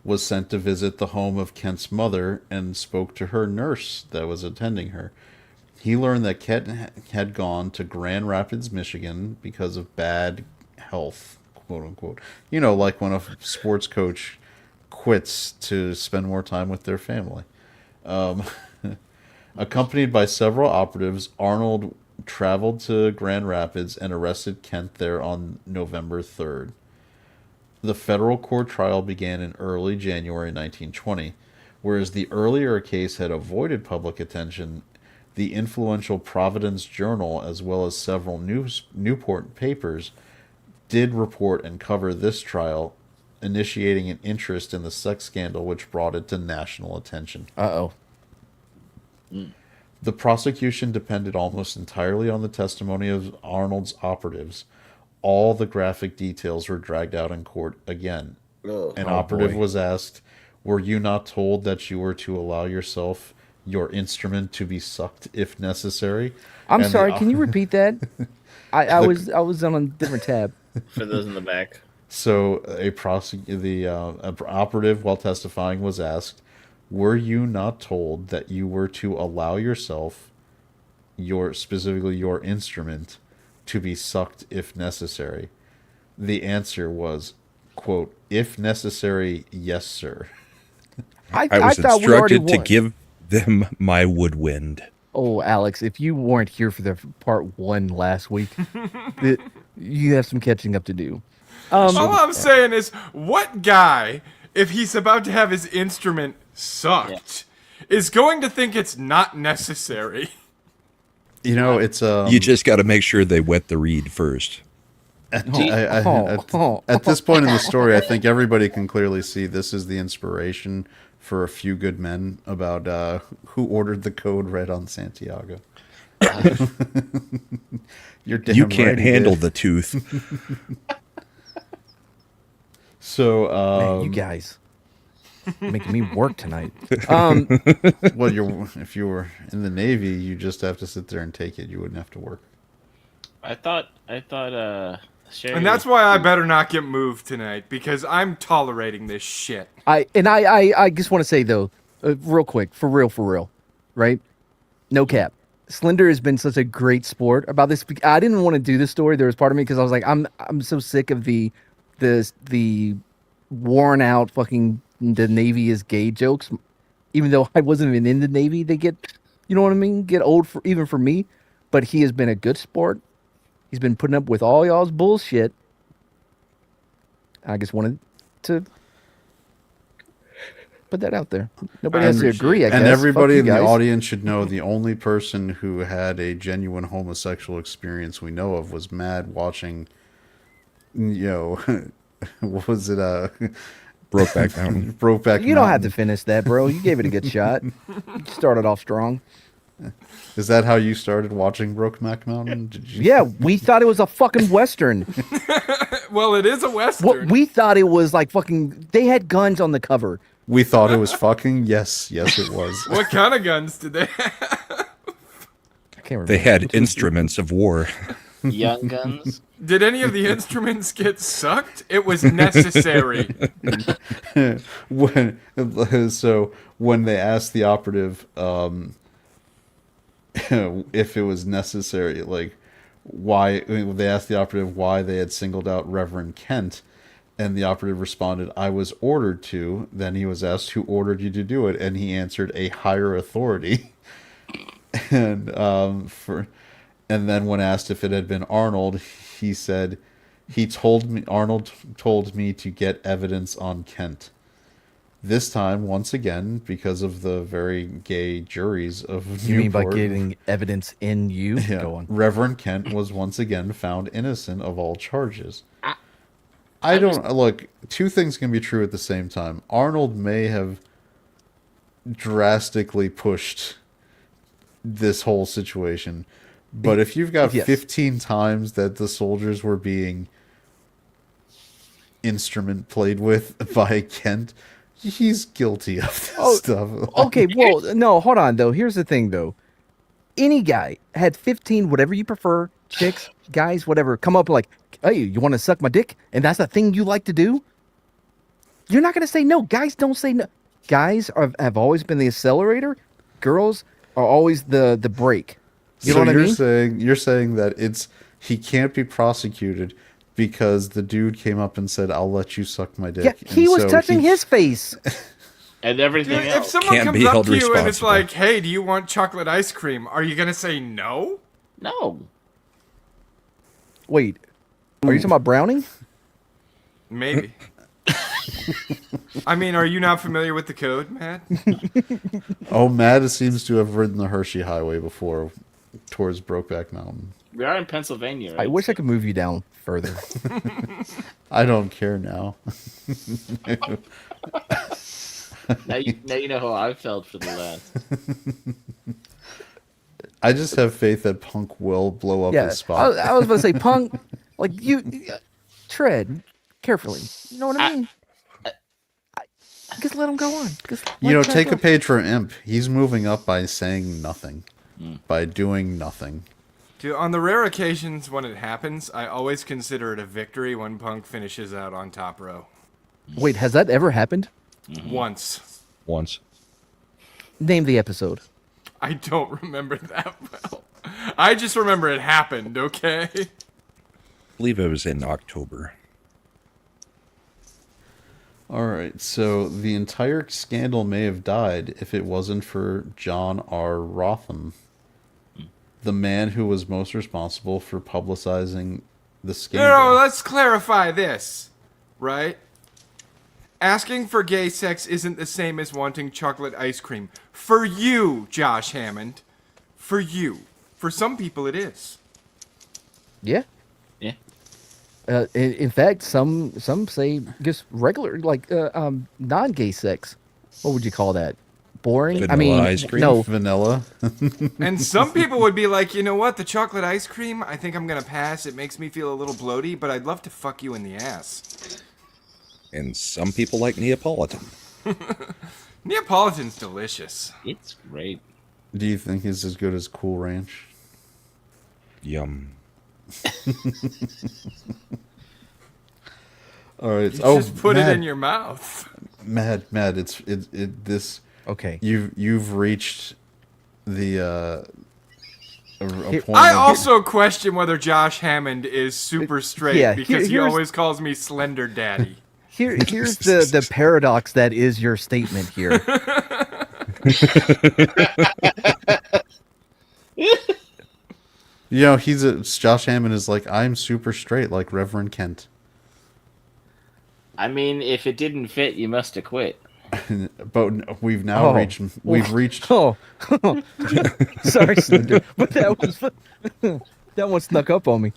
was sent to visit the home of Kent's mother and spoke to her nurse that was attending her. He learned that Kent had gone to Grand Rapids, Michigan because of bad health, quote unquote. Like when a sports coach quits to spend more time with their family. Accompanied by several operatives, Arnold traveled to Grand Rapids and arrested Kent there on November 3rd. The federal court trial began in early January 1920. Whereas the earlier case had avoided public attention, the influential Providence Journal, as well as several Newport papers, did report and cover this trial, initiating an interest in the sex scandal which brought it to national attention. Uh-oh. The prosecution depended almost entirely on the testimony of Arnold's operatives. All the graphic details were dragged out in court again. An operative was asked, "Were you not told that you were to allow your instrument to be sucked if necessary?" I'm And sorry. the- Can you repeat that? I was on a different tab. For those in the back. So a operative, while testifying, was asked, "Were you not told that you were to allow specifically your instrument, to be sucked if necessary?" The answer was, quote, "If necessary, yes, sir." I was thought we already instructed to won. give them my woodwind. Oh, Alex, if you weren't here for the part 1 last week, you have some catching up to do. All I'm saying is, what guy, if he's about to have his instrument sucked, is going to think it's not necessary? It's You just got to make sure they wet the reed first. At this point in the story, I think everybody can clearly see this is the inspiration for A Few Good Men about who ordered the code red on Santiago. You're damn You can't right he handle did. the tooth. So, Man, you guys making me work tonight. well, if you were in the Navy, you just have to sit there and take it. You wouldn't have to work. I thought Sherry And that's was- why I better not get moved tonight, because I'm tolerating this shit. I just want to say though, real quick, for real, right? No cap. Slender has been such a great sport about this. I didn't want to do this story. There was part of me because I was like, I'm so sick of the worn out fucking the Navy is gay jokes. Even though I wasn't even in the Navy, they get, you know what I mean? Get old even for me. But he has been a good sport. He's been putting up with all y'all's bullshit. I just wanted to put that out there. Nobody has to agree, I guess. And everybody Fuck in you the guys. audience should know the only person who had a genuine homosexual experience we know of was Mad watching, what was it? Brokeback Mountain. Brokeback You don't have Mountain. to finish that, bro. You gave it a good shot. You started off strong. Is that how you started watching Brokeback Mountain? Did you? Yeah, we thought it was a fucking Western. Well, it is a Western. What we thought it was like fucking. They had guns on the cover. We thought it was fucking. Yes, it was. What kind of guns did they have? I can't remember. They had instruments of war. Young Guns. Did any of the instruments get sucked? It was necessary. when they asked the operative if it was necessary, like why they asked the operative why they had singled out Reverend Kent, and the operative responded, "I was ordered to." Then he was asked, "Who ordered you to do it?" And he answered, "A higher authority." And and then when asked if it had been Arnold, he said, Arnold told me to get evidence on Kent. This time, once again, because of the very gay juries of You mean by Newport, getting evidence in you? yeah, Go on. Reverend Kent was once again found innocent of all charges. I don't look. Two things can be true at the same time. Arnold may have drastically pushed this whole situation, but if you've got Yes. 15 times that the soldiers were being instrument played with by Kent, he's guilty of this stuff. Okay, well, no, hold on though. Here's the thing though. Any guy had 15, whatever you prefer, chicks, guys, whatever, come up like, hey, you want to suck my dick? And that's the thing you like to do? You're not going to say no. Guys don't say no. Guys have always been the accelerator. Girls are always the brake. You know what I mean? You're saying that he can't be prosecuted because the dude came up and said, "I'll let you suck my dick." Yeah, he And was so touching his face. And everything Dude, if else. someone Can't comes be up held to you and it's responsible. like, hey, do you want chocolate ice cream? Are you going to say no? No. Wait, are you talking about Browning? Maybe. I mean, are you not familiar with the code, Matt? Oh, Matt seems to have ridden the Hershey Highway before towards Brokeback Mountain. We are in Pennsylvania, right? I wish I could move you down further. I don't care now. Now you know how I felt for the last. I just have faith that Punk will blow up Yeah, his spot. I was about to say, Punk, like you tread carefully. You know what I mean? Just let him go on. Just let Tread Take go. a page from Imp. He's moving up by saying nothing, by doing nothing. Dude, on the rare occasions when it happens, I always consider it a victory when Punk finishes out on top row. Wait, has that ever happened? Once. Once. Name the episode. I don't remember that well. I just remember it happened, okay? I believe it was in October. All right, so the entire scandal may have died if it wasn't for John R. Rotham, the man who was most responsible for publicizing the scandal. No, let's clarify this, right? Asking for gay sex isn't the same as wanting chocolate ice cream. For you, Josh Hammond. For you. For some people, it is. Yeah. Yeah. In fact, some say just regular, like non-gay sex what would you call that? Boring? Vanilla ice cream? No. Vanilla. And some people would be like, you know what, the chocolate ice cream, I think I'm gonna pass. It makes me feel a little bloaty, but I'd love to fuck you in the ass. And some people like Neapolitan. Neapolitan's delicious. It's great. Do you think it's as good as Cool Ranch? Yum. All right. You just put it in your mouth. Mad. This. Okay. You've reached the a point. I also question whether Josh Hammond is super straight Yeah, because he here's- always calls me Slender Daddy. Here's the paradox that is your statement here. You know, Josh Hammond is like, I'm super straight, like Reverend Kent. I mean, if it didn't fit, you must have quit. But we've now reached. Oh, sorry, Slender, but that one snuck up on me.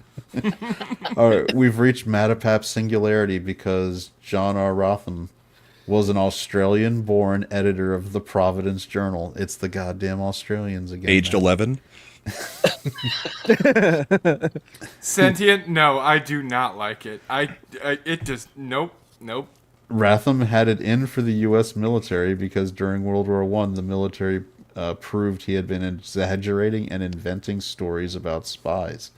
All right, we've reached MADePAP singularity because John R. Rotham was an Australian-born editor of the Providence Journal. It's the goddamn Australians again. Aged 11? Sentient? No, I do not like it. It just nope. Ratham had it in for the U.S. military because during World War I, the military proved he had been exaggerating and inventing stories about spies.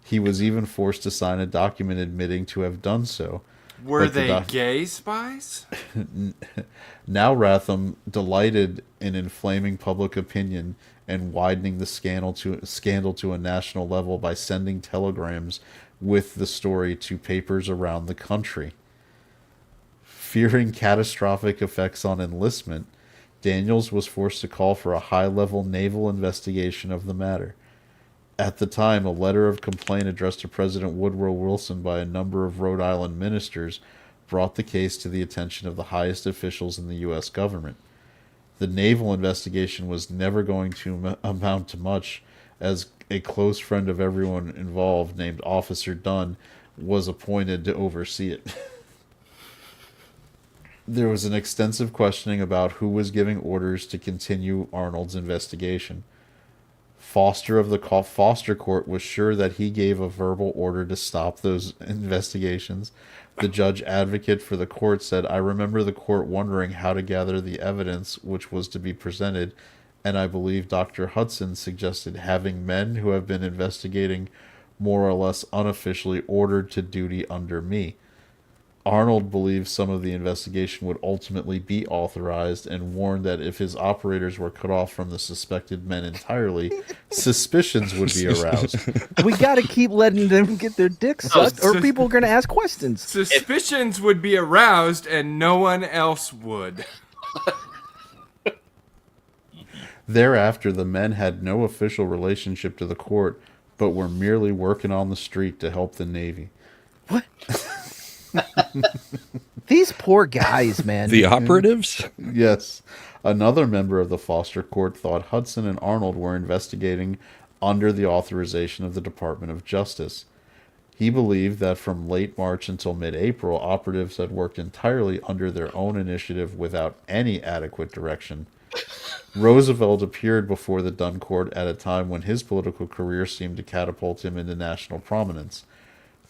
He was even forced to sign a document admitting to have done so. Were they gay spies? Now Ratham delighted in inflaming public opinion and widening the scandal to a national level by sending telegrams with the story to papers around the country. Fearing catastrophic effects on enlistment, Daniels was forced to call for a high-level naval investigation of the matter. At the time, a letter of complaint addressed to President Woodrow Wilson by a number of Rhode Island ministers brought the case to the attention of the highest officials in the U.S. government. The naval investigation was never going to amount to much, as a close friend of everyone involved, named Officer Dunn, was appointed to oversee it. There was an extensive questioning about who was giving orders to continue Arnold's investigation. Foster of the Foster Court was sure that he gave a verbal order to stop those investigations. The judge advocate for the court said, I remember the court wondering how to gather the evidence which was to be presented, and I believe Dr. Hudson suggested having men who have been investigating more or less unofficially ordered to duty under me. Arnold believed some of the investigation would ultimately be authorized and warned that if his operators were cut off from the suspected men entirely, suspicions would be aroused. We got to keep letting them get their dicks sucked, or people are going to ask questions. Suspicions would be aroused, and no one else would. Thereafter, the men had no official relationship to the court, but were merely working on the street to help the Navy. What? These poor guys, man. The operatives? Yes. Another member of the Foster Court thought Hudson and Arnold were investigating under the authorization of the Department of Justice. He believed that from late March until mid-April, operatives had worked entirely under their own initiative without any adequate direction. Roosevelt appeared before the Dunn Court at a time when his political career seemed to catapult him into national prominence.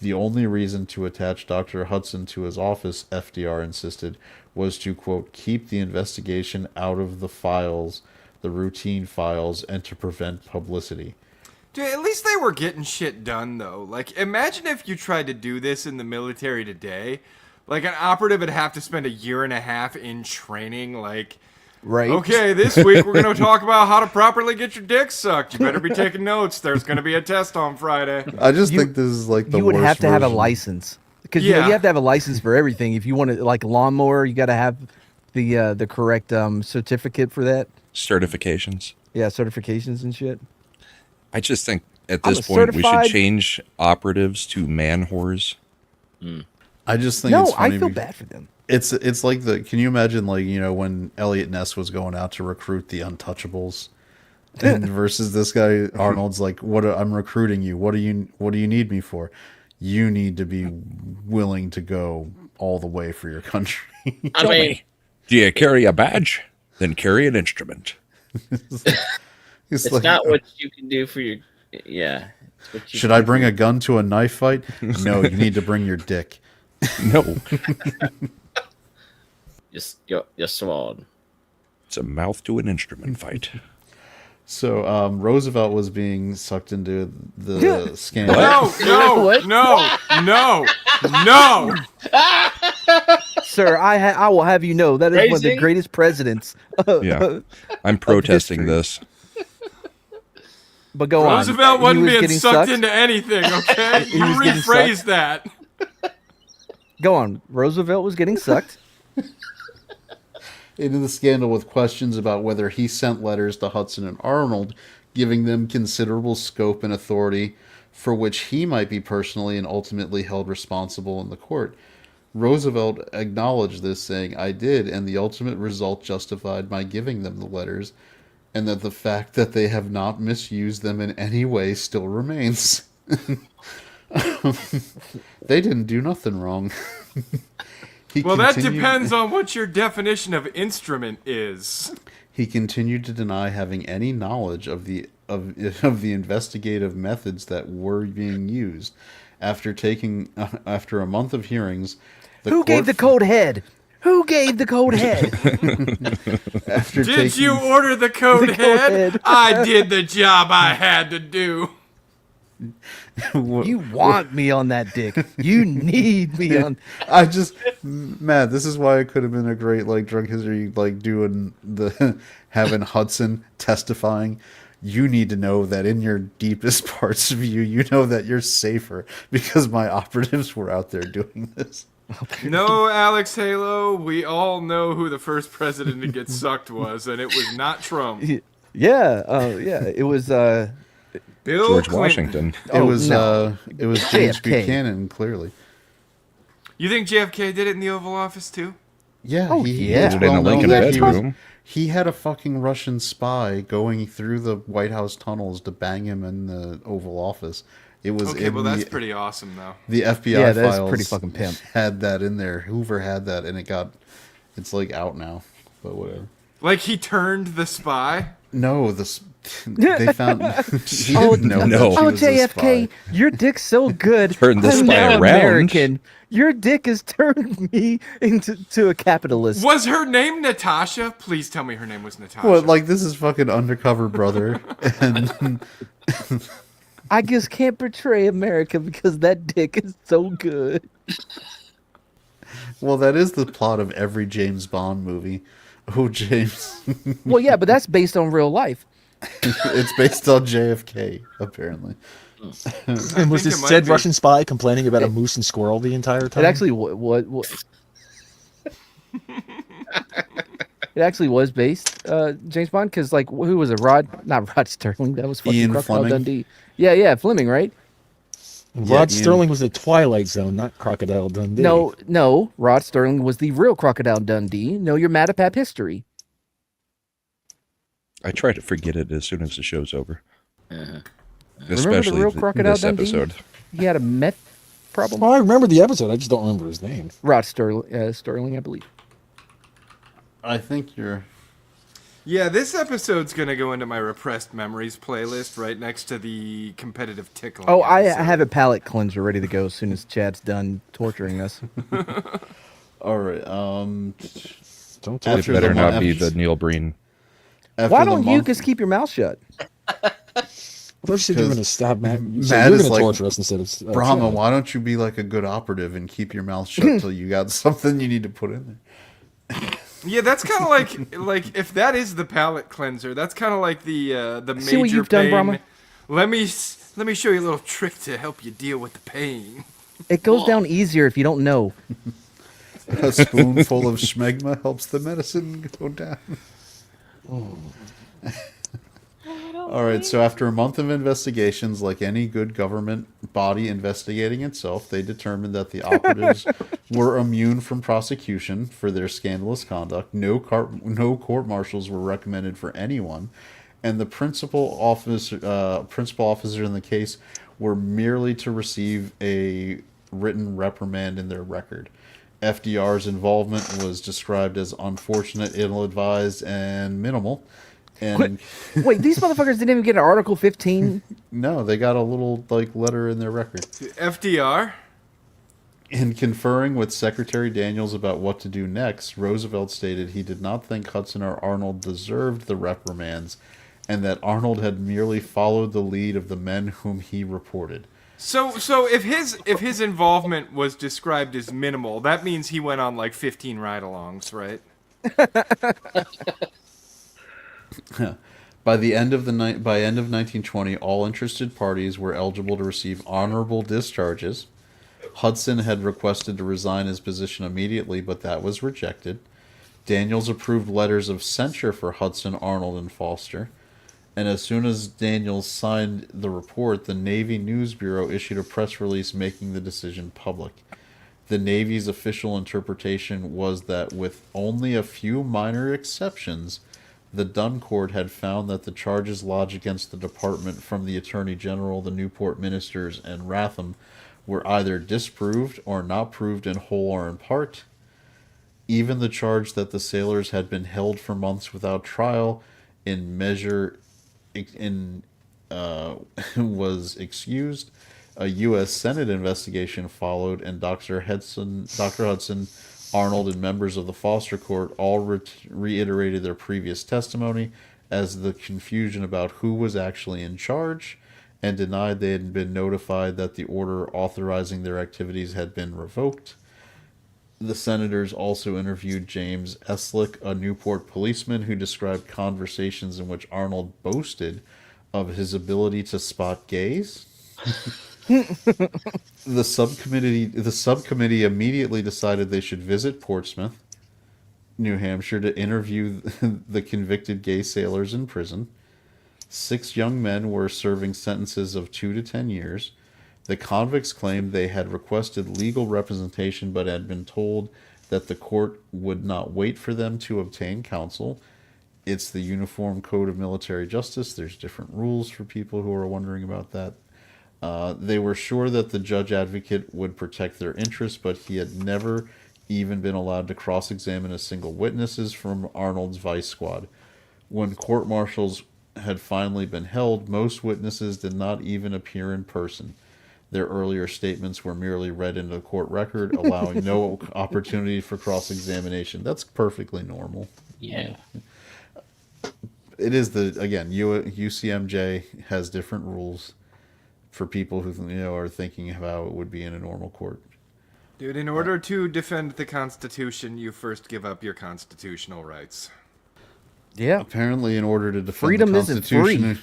The only reason to attach Dr. Hudson to his office, FDR insisted, was to, quote, keep the investigation out of the files, the routine files, and to prevent publicity. Dude, at least they were getting shit done, though. Like, imagine if you tried to do this in the military today. Like, an operative would have to spend a year and a half in training, like... Right. Okay, this week we're going to talk about how to properly get your dick sucked. You better be taking notes. There's going to be a test on Friday. I just think this is like the You would worst have to have a version. license. Because you have to have a license for everything. If you want to, like, lawnmower, you got to have the correct certificate for that. Certifications. Yeah, certifications and shit. I just think at I'm this a point we should certified- change operatives to man whores. I just think No, it's funny I feel because bad for them. It's like can you imagine, like, you know, when Elliot Ness was going out to recruit the Untouchables, and versus this guy Arnold's like, I'm recruiting you. What do you need me for? You need to be willing to go all the way for your country. I mean, Do you carry a badge? Then carry an instrument. It's not what you can do for your. Yeah. Should I bring a gun to a knife fight? No, you need to bring your dick. No. Just sword. It's a mouth to an instrument fight. So Roosevelt was being sucked into the scandal. No. Sir, I will have you know that is one of the greatest presidents. Yeah. I'm protesting this. But go on. Roosevelt wasn't being getting sucked into anything, okay? You rephrase that. Go on. Roosevelt was getting sucked into the scandal with questions about whether he sent letters to Hudson and Arnold, giving them considerable scope and authority for which he might be personally and ultimately held responsible in the court. Roosevelt acknowledged this, saying, "I did, and the ultimate result justified my giving them the letters, and that the fact that they have not misused them in any way still remains." They didn't do nothing wrong. That depends on what your definition of instrument is. He continued to deny having any knowledge of the investigative methods that were being used. After a month of hearings, who gave the code head? Who gave the code head? Did you order the code head? I did the job I had to do. You want me on that dick. You need me on. Matt, this is why it could have been a great drunk history, doing having Hudson testifying. You need to know that in your deepest parts of you, you know that you're safer because my operatives were out there doing this. No, Alex Halo, we all know who the first president to get sucked was, and it was not Trump. Yeah, it was Bill George Clinton. Washington. It was James Buchanan, clearly. You think JFK did it in the Oval Office too? Yeah, Did it in a Lincoln bedroom. He had a fucking Russian spy going through the White House tunnels to bang him in the Oval Office. It was that's pretty awesome though. The FBI that's files pretty fucking pimp. Had that in there. Hoover had that, and it's out now. But whatever. Like he turned the spy. No, they found. He Oh didn't know no. that she Oh, was a JFK, spy. your dick's so good. Turn this I'm spy now around. American. Your dick has turned me into a capitalist. Was her name Natasha? Please tell me her name was Natasha. Well, this is fucking undercover brother, and I just can't betray America because that dick is so good. well, that is the plot of every James Bond movie. Oh, James. Well, yeah, but that's based on real life. It's based on JFK, apparently. And was this said Russian spy complaining about a moose and squirrel the entire time? It actually what it actually was based James Bond because who was it? Not Rod Sterling. That was fucking Ian Crocodile Fleming? Dundee. Yeah, Fleming, right? Rod Sterling was the Twilight Zone, not Crocodile Dundee. No, Rod Sterling was the real Crocodile Dundee. Know your MADePAP history. I try to forget it as soon as the show's over. Remember Especially the real Crocodile this Dundee? episode. He had a meth problem. Oh, I remember the episode. I just don't remember his name. Rod Sterling, I believe. I think you're. Yeah, this episode's gonna go into my repressed memories playlist right next to the competitive tickling. Oh, I episode. have a palate cleanser ready to go as soon as Chad's done torturing us. All right. Don't It better not be the Neil Breen. Why don't you just keep your mouth shut? I thought you said you were going to stop Matt. You Matt said you were is going to like, torture us instead of Brahma, Chad. why don't you be like a good operative and keep your mouth shut till you got something you need to put in there? Yeah, that's kind of like if that is the palate cleanser, that's kind of like the major See what you've done, pain. Brahma? Let me show you a little trick to help you deal with the pain. It goes down easier if you don't know. A spoonful of schmegma helps the medicine go down. All right, so after a month of investigations, like any good government body investigating itself, they determined that the operatives were immune from prosecution for their scandalous conduct. No court-martials were recommended for anyone, and the principal officer in the case were merely to receive a written reprimand in their record. FDR's involvement was described as unfortunate, ill-advised, and minimal. And Wait, these motherfuckers didn't even get an Article 15? no, they got a little letter in their record. FDR? In conferring with Secretary Daniels about what to do next, Roosevelt stated he did not think Hudson or Arnold deserved the reprimands, and that Arnold had merely followed the lead of the men whom he reported. So if his involvement was described as minimal, that means he went on like 15 ride-alongs, right? By end of 1920, all interested parties were eligible to receive honorable discharges. Hudson had requested to resign his position immediately, but that was rejected. Daniels approved letters of censure for Hudson, Arnold, and Foster. And as soon as Daniels signed the report, the Navy News Bureau issued a press release making the decision public. The Navy's official interpretation was that with only a few minor exceptions, the Dunn Court had found that the charges lodged against the department from the Attorney General, the Newport ministers, and Ratham were either disproved or not proved in whole or in part. Even the charge that the sailors had been held for months without trial was excused. A U.S. Senate investigation followed, and Dr. Hudson, Arnold, and members of the Foster Court all reiterated their previous testimony as the confusion about who was actually in charge, and denied they had been notified that the order authorizing their activities had been revoked. The senators also interviewed James Eslick, a Newport policeman, who described conversations in which Arnold boasted of his ability to spot gays. The subcommittee immediately decided they should visit Portsmouth, New Hampshire, to interview the convicted gay sailors in prison. 6 young men were serving sentences of 2 to 10 years. The convicts claimed they had requested legal representation but had been told that the court would not wait for them to obtain counsel. It's the Uniform Code of Military Justice. There's different rules for people who are wondering about that. They were sure that the judge advocate would protect their interests, but he had never even been allowed to cross-examine a single witness from Arnold's vice squad. When court-martials had finally been held, most witnesses did not even appear in person. Their earlier statements were merely read into the court record, allowing no opportunity for cross-examination. That's perfectly normal. Yeah. It is UCMJ has different rules for people who are thinking of how it would be in a normal court. Dude, in order to defend the Constitution, you first give up your constitutional rights. Yeah. Apparently, in order to defend Freedom the isn't Constitution, free.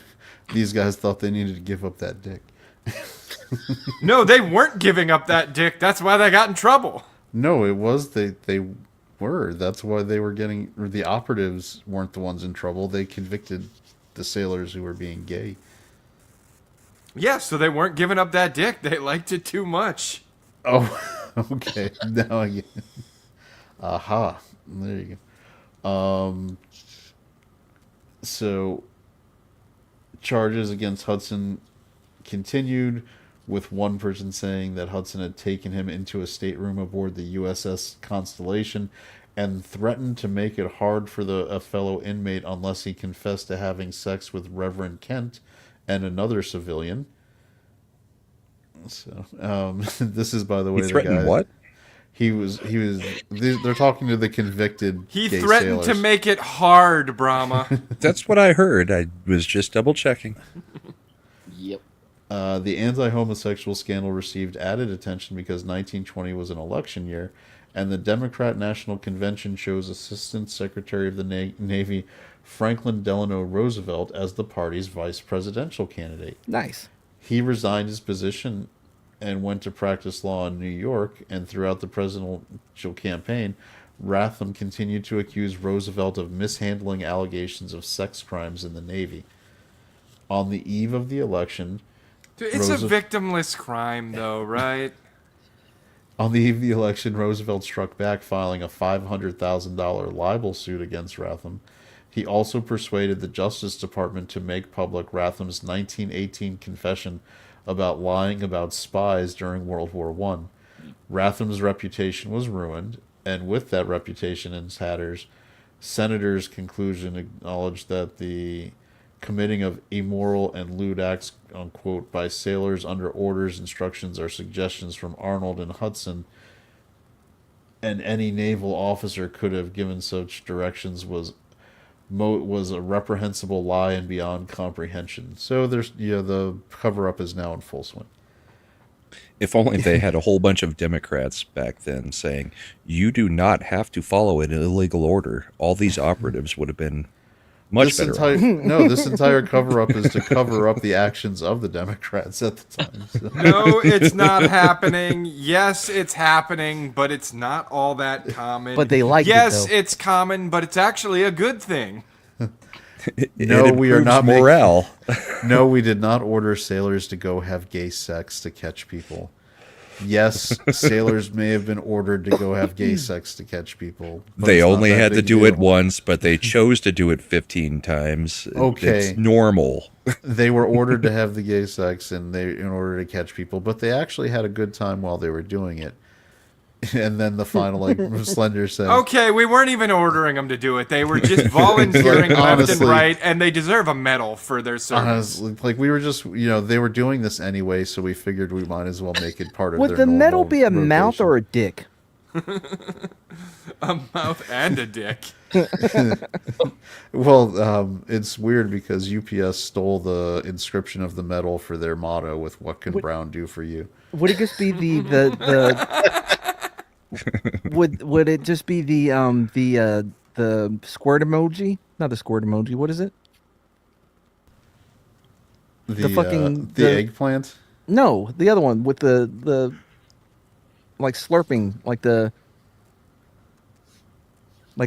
these guys thought they needed to give up that dick. No, they weren't giving up that dick. That's why they got in trouble. No, it was they were. That's why they were getting. Or the operatives weren't the ones in trouble. They convicted the sailors who were being gay. Yeah, so they weren't giving up that dick. They liked it too much. Oh, okay. Now I get. Aha! There you go. So charges against Hudson continued, with one person saying that Hudson had taken him into a stateroom aboard the USS Constellation and threatened to make it hard for a fellow inmate unless he confessed to having sex with Reverend Kent and another civilian. So, this is, by the way, He threatened the guy, what? He was. They're talking to the convicted. He gay threatened sailors. to make it hard, Brahma. That's what I heard. I was just double checking. Yep. The anti-homosexual scandal received added attention because 1920 was an election year, and the Democrat National Convention chose Assistant Secretary of the Navy Franklin Delano Roosevelt as the party's vice presidential candidate. Nice. He resigned his position and went to practice law in New York, and throughout the presidential campaign, Ratham continued to accuse Roosevelt of mishandling allegations of sex crimes in the Navy. On the eve of the election... Dude, it's a victimless crime, though, right? On the eve of the election, Roosevelt struck back, filing a $500,000 libel suit against Ratham. He also persuaded the Justice Department to make public Ratham's 1918 confession about lying about spies during World War I. Ratham's reputation was ruined, and with that reputation in tatters, Senator's conclusion acknowledged that the committing of immoral and lewd acts, unquote, by sailors under orders, instructions, or suggestions from Arnold and Hudson, and any naval officer could have given such directions was a reprehensible lie and beyond comprehension. So there's the cover up is now in full swing. If only they had a whole bunch of Democrats back then saying, "You do not have to follow an illegal order." All these operatives would have been much better off. This entire cover up is to cover up the actions of the Democrats at the time. So. No, it's not happening. Yes, it's happening, but it's not all that common. But they like it, Yes, though. it's common, but it's actually a good thing. No, we are not morale. No, we did not order sailors to go have gay sex to catch people. Yes, sailors may have been ordered to go have gay sex to catch people. They only had to do it once, but they chose to do it 15 times. Okay. It's normal. They were ordered to have the gay sex in order to catch people, but they actually had a good time while they were doing it. And then the final, like Slender said, Okay, we weren't even ordering them to do it. They were just volunteering left and honestly, right, and they deserve a medal for their service. honestly, like we were just, they were doing this anyway, so we figured we might as well make it part of Would their the medal normal be a mouth rotation. or a dick? A mouth and a dick. Well, it's weird because UPS stole the inscription of the medal for their motto with "What can Brown do for you?" Would it just be the would it just be the squirt emoji? Not the squirt emoji. What is it? The fucking- the the- eggplant. No, the other one with the like slurping, like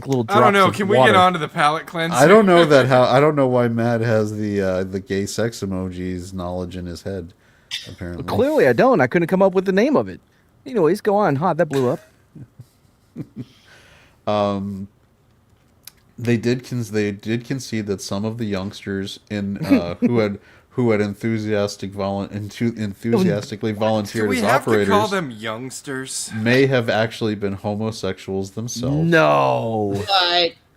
little drops I don't know. of Can we water. get on to the palate cleanser? I don't know I don't know why Matt has the gay sex emojis knowledge in his head. Apparently, Clearly, I don't. I couldn't come up with the name of it. Anyways, go on. That blew up. they did concede that some of the youngsters who had enthusiastically volunteered Do we as have to operators call them youngsters? may have actually been homosexuals themselves. No,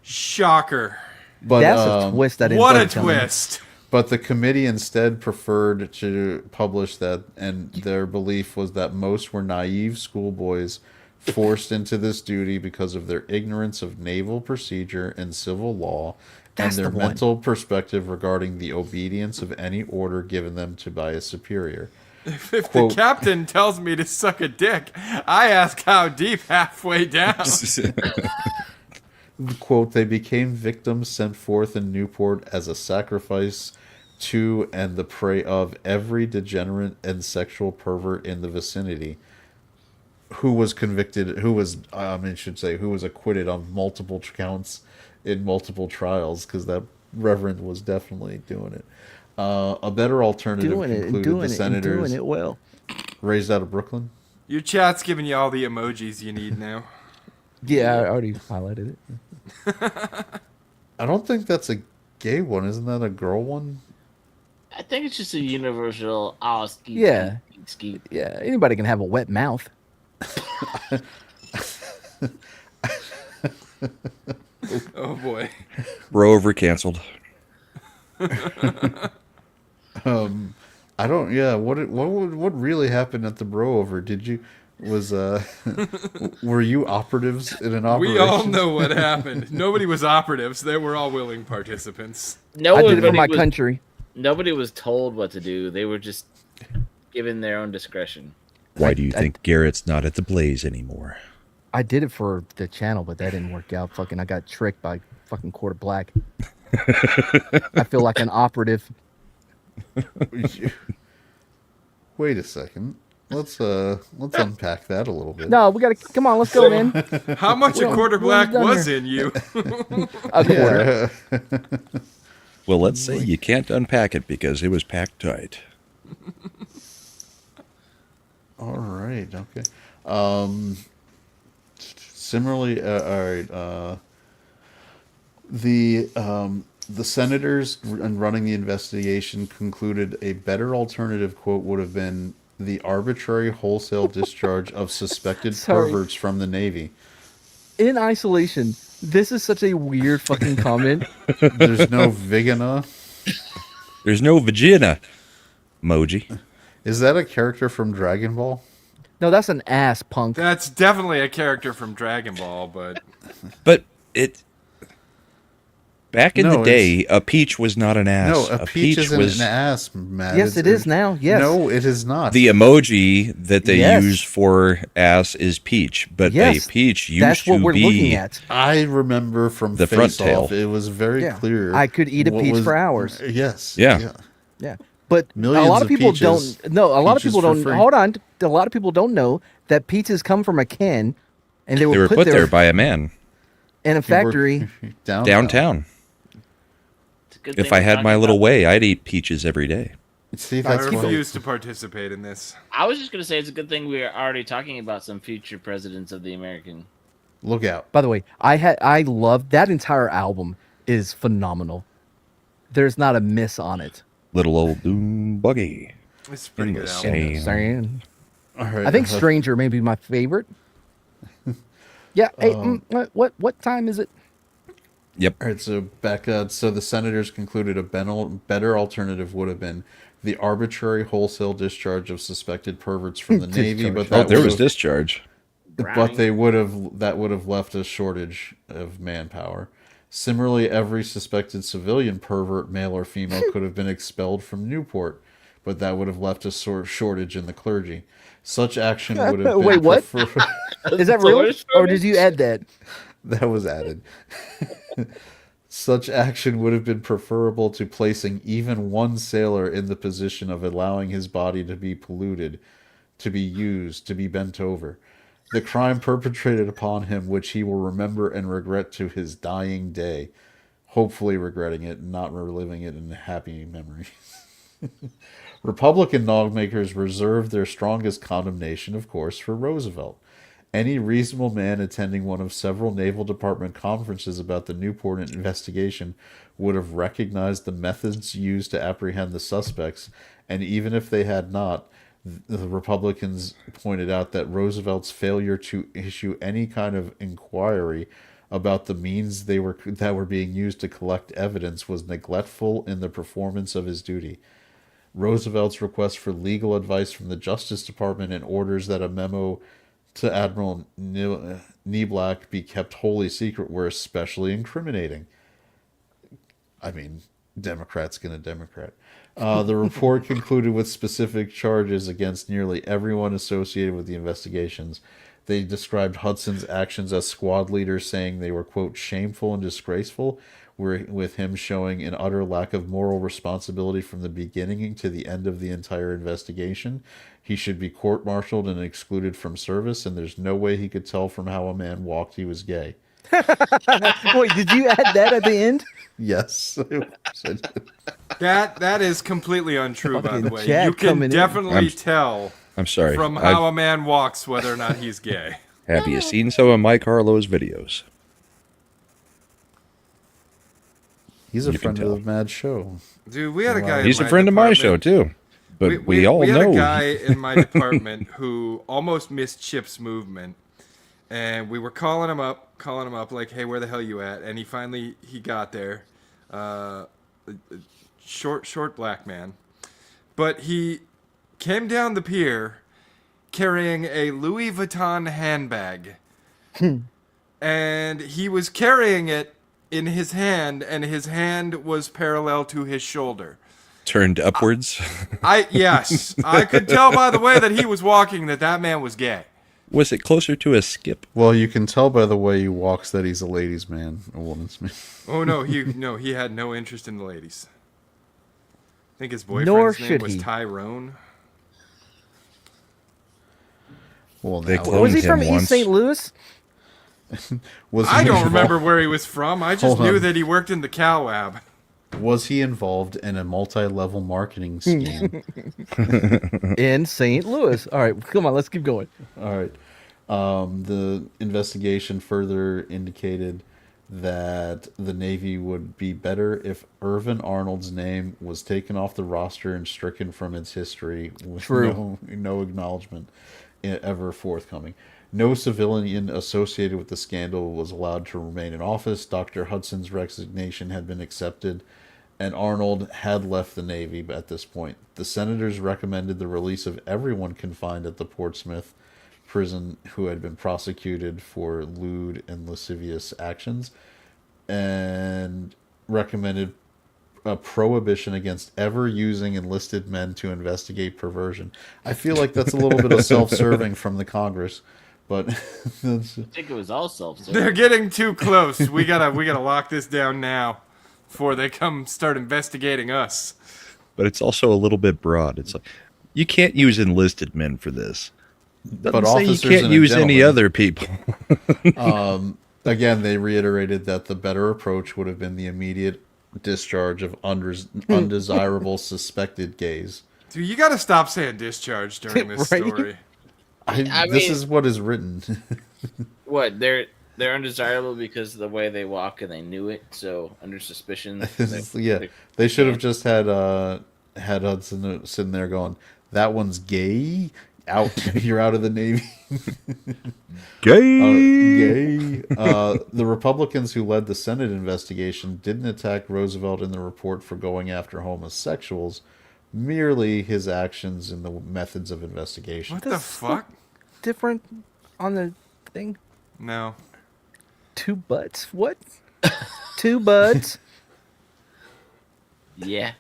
Shocker. But that's a twist. I didn't. What a fucking coming. twist. But the committee instead preferred to publish that, and their belief was that most were naive schoolboys forced into this duty because of their ignorance of naval procedure and civil law, That's and their the one. mental perspective regarding the obedience of any order given them to by a superior. If Quote- the captain tells me to suck a dick, I ask how deep halfway down. Quote, they became victims sent forth in Newport as a sacrifice to and the prey of every degenerate and sexual pervert in the vicinity who was acquitted on multiple counts in multiple trials, because that reverend was definitely doing it. A better alternative concluded the senators doing it well. raised out of Brooklyn. Your chat's giving you all the emojis you need now. Yeah, I already highlighted it. I don't think that's a gay one. Isn't that a girl one? I think it's just a universal skeet. Yeah. Skeet. Yeah, anybody can have a wet mouth. Oh boy. Bro over canceled. I don't. Yeah. What really happened at the bro over? Were you operatives in an operation? We all know what happened. Nobody was operatives. They were all willing participants. I did it for my country. Nobody was told what to do. They were just given their own discretion. Why do you think Garrett's not at the Blaze anymore? I did it for the channel, but that didn't work out. I got tricked by fucking Quarter Black. I feel like an operative. Wait a second. Let's unpack that a little bit. No, we gotta come on. Let's go, man. How much a quarter black done was here. in you? A quarter. Well, let's say you can't unpack it because it was packed tight. All right. Okay. Similarly, all right. The senators running the investigation concluded a better alternative, quote, would have been the arbitrary wholesale discharge of suspected Sorry. perverts from the Navy. In isolation, this is such a weird fucking comment. There's no Vigana. There's no vagina emoji. Is that a character from Dragon Ball? No, that's an ass, punk. That's definitely a character from Dragon Ball, but But it back in No, the day, a peach was not an ass. No, a peach isn't was an ass, Matt. Yes, it is now. Yes. No, it is not. the emoji that they Yes. use for ass is peach, but Yes, a peach used That's what to we're be looking at. I remember from The front Face tail. Off, it was very Yeah. clear. I could eat a what peach was- for hours. Yes. Yeah. Yeah. But Millions a lot of of people peaches. don't. No, a lot of Peaches people for don't. free. Hold on. A lot of people don't know that peaches come from a can, and they They were put there by a man in a factory. downtown. It's a good If thing I we're had talking my little about- way, I'd eat peaches every day. See, I that's why. refuse to participate in this. I was just gonna say it's a good thing we are already talking about some future presidents of the American. Look out. By the way, I love that entire album is phenomenal. There's not a miss on it. Little old doom buggy. It's a pretty In good the album. same- Saying. All right. I think Stranger may be my favorite. Yeah. Hey, what time is it? Yep. All right, so back so the senators concluded a better alternative would have been the arbitrary wholesale discharge of suspected perverts from the Navy, but Oh, that there would was have- discharge. but they would have left a shortage of manpower. Similarly, every suspected civilian pervert, male or female, could have been expelled from Newport, but that would have left a shortage in the clergy. Such action would have been Wait, what? Is that real? Solar Or did you add that? That was added. Such action would have been preferable to placing even one sailor in the position of allowing his body to be polluted, to be used, to be bent over. The crime perpetrated upon him, which he will remember and regret to his dying day, hopefully regretting it and not reliving it in happy memory. Republican lawmakers reserved their strongest condemnation, of course, for Roosevelt. Any reasonable man attending one of several Naval Department conferences about the Newport investigation would have recognized the methods used to apprehend the suspects, and even if they had not, the Republicans pointed out that Roosevelt's failure to issue any kind of inquiry about the means that were being used to collect evidence was neglectful in the performance of his duty. Roosevelt's request for legal advice from the Justice Department and orders that a memo to Admiral Neblack be kept wholly secret were especially incriminating. I mean, Democrat's gonna Democrat. The report concluded with specific charges against nearly everyone associated with the investigations. They described Hudson's actions as squad leader, saying they were, quote, shameful and disgraceful, with him showing an utter lack of moral responsibility from the beginning to the end of the entire investigation. He should be court-martialed and excluded from service, and there's no way he could tell from how a man walked he was gay. Wait, did you add that at the end? Yes. That is completely untrue, by the way. Chad You can coming in. definitely tell I'm sorry. from how a man walks whether or not he's gay. Have you seen some of Mike Harlow's videos? He's a You can friend of the tell. Mad Show. Dude, we had a guy in He's a my friend of my department- show too. But we all had know a guy in my department who almost missed Chip's movement, and we were calling him up, like, "Hey, where the hell you at?" And he got there, short black man, but he came down the pier carrying a Louis Vuitton handbag, and he was carrying it in his hand, and his hand was parallel to his shoulder. turned upwards. Yes, I could tell by the way that he was walking that man was gay. Was it closer to a skip? Well, you can tell by the way he walks that he's a ladies' man, a woman's man. Oh no, he had no interest in the ladies. I think his Nor boyfriend's name should was he. Tyrone. Well, They now, cloned Was he him from once. East St. Louis? was I he don't involved- remember where he was from. I just Hold knew on. that he worked in the cow lab. Was he involved in a multi-level marketing scheme? In St. Louis. All right, come on, let's keep going. All right. The investigation further indicated that the Navy would be better if Irvin Arnold's name was taken off the roster and stricken from its history with True. no acknowledgement ever forthcoming. No civilian associated with the scandal was allowed to remain in office. Dr. Hudson's resignation had been accepted, and Arnold had left the Navy at this point. The senators recommended the release of everyone confined at the Portsmouth prison who had been prosecuted for lewd and lascivious actions, and recommended a prohibition against ever using enlisted men to investigate perversion. I feel like that's a little bit of self-serving from the Congress, but that's, I think it was all self-serving. They're getting too close. We gotta lock this down now before they come start investigating us. But it's also a little bit broad. It's like you can't use enlisted men for this. Doesn't but say officers you can't and use any gentlemen. other people. Again, they reiterated that the better approach would have been the immediate discharge of undesirable suspected gays. Dude, you gotta stop saying discharge during this Right? story. This is what is written. What, they're undesirable because of the way they walk and they knew it, so under suspicion. They should have just had Hudson sitting there going, "That one's gay. Out. You're out of the Navy." Gay. The Republicans who led the Senate investigation didn't attack Roosevelt in the report for going after homosexuals, merely his actions in the methods of investigation. What the fuck? Different on the thing. No. Two butts. What? Two butts. Yeah.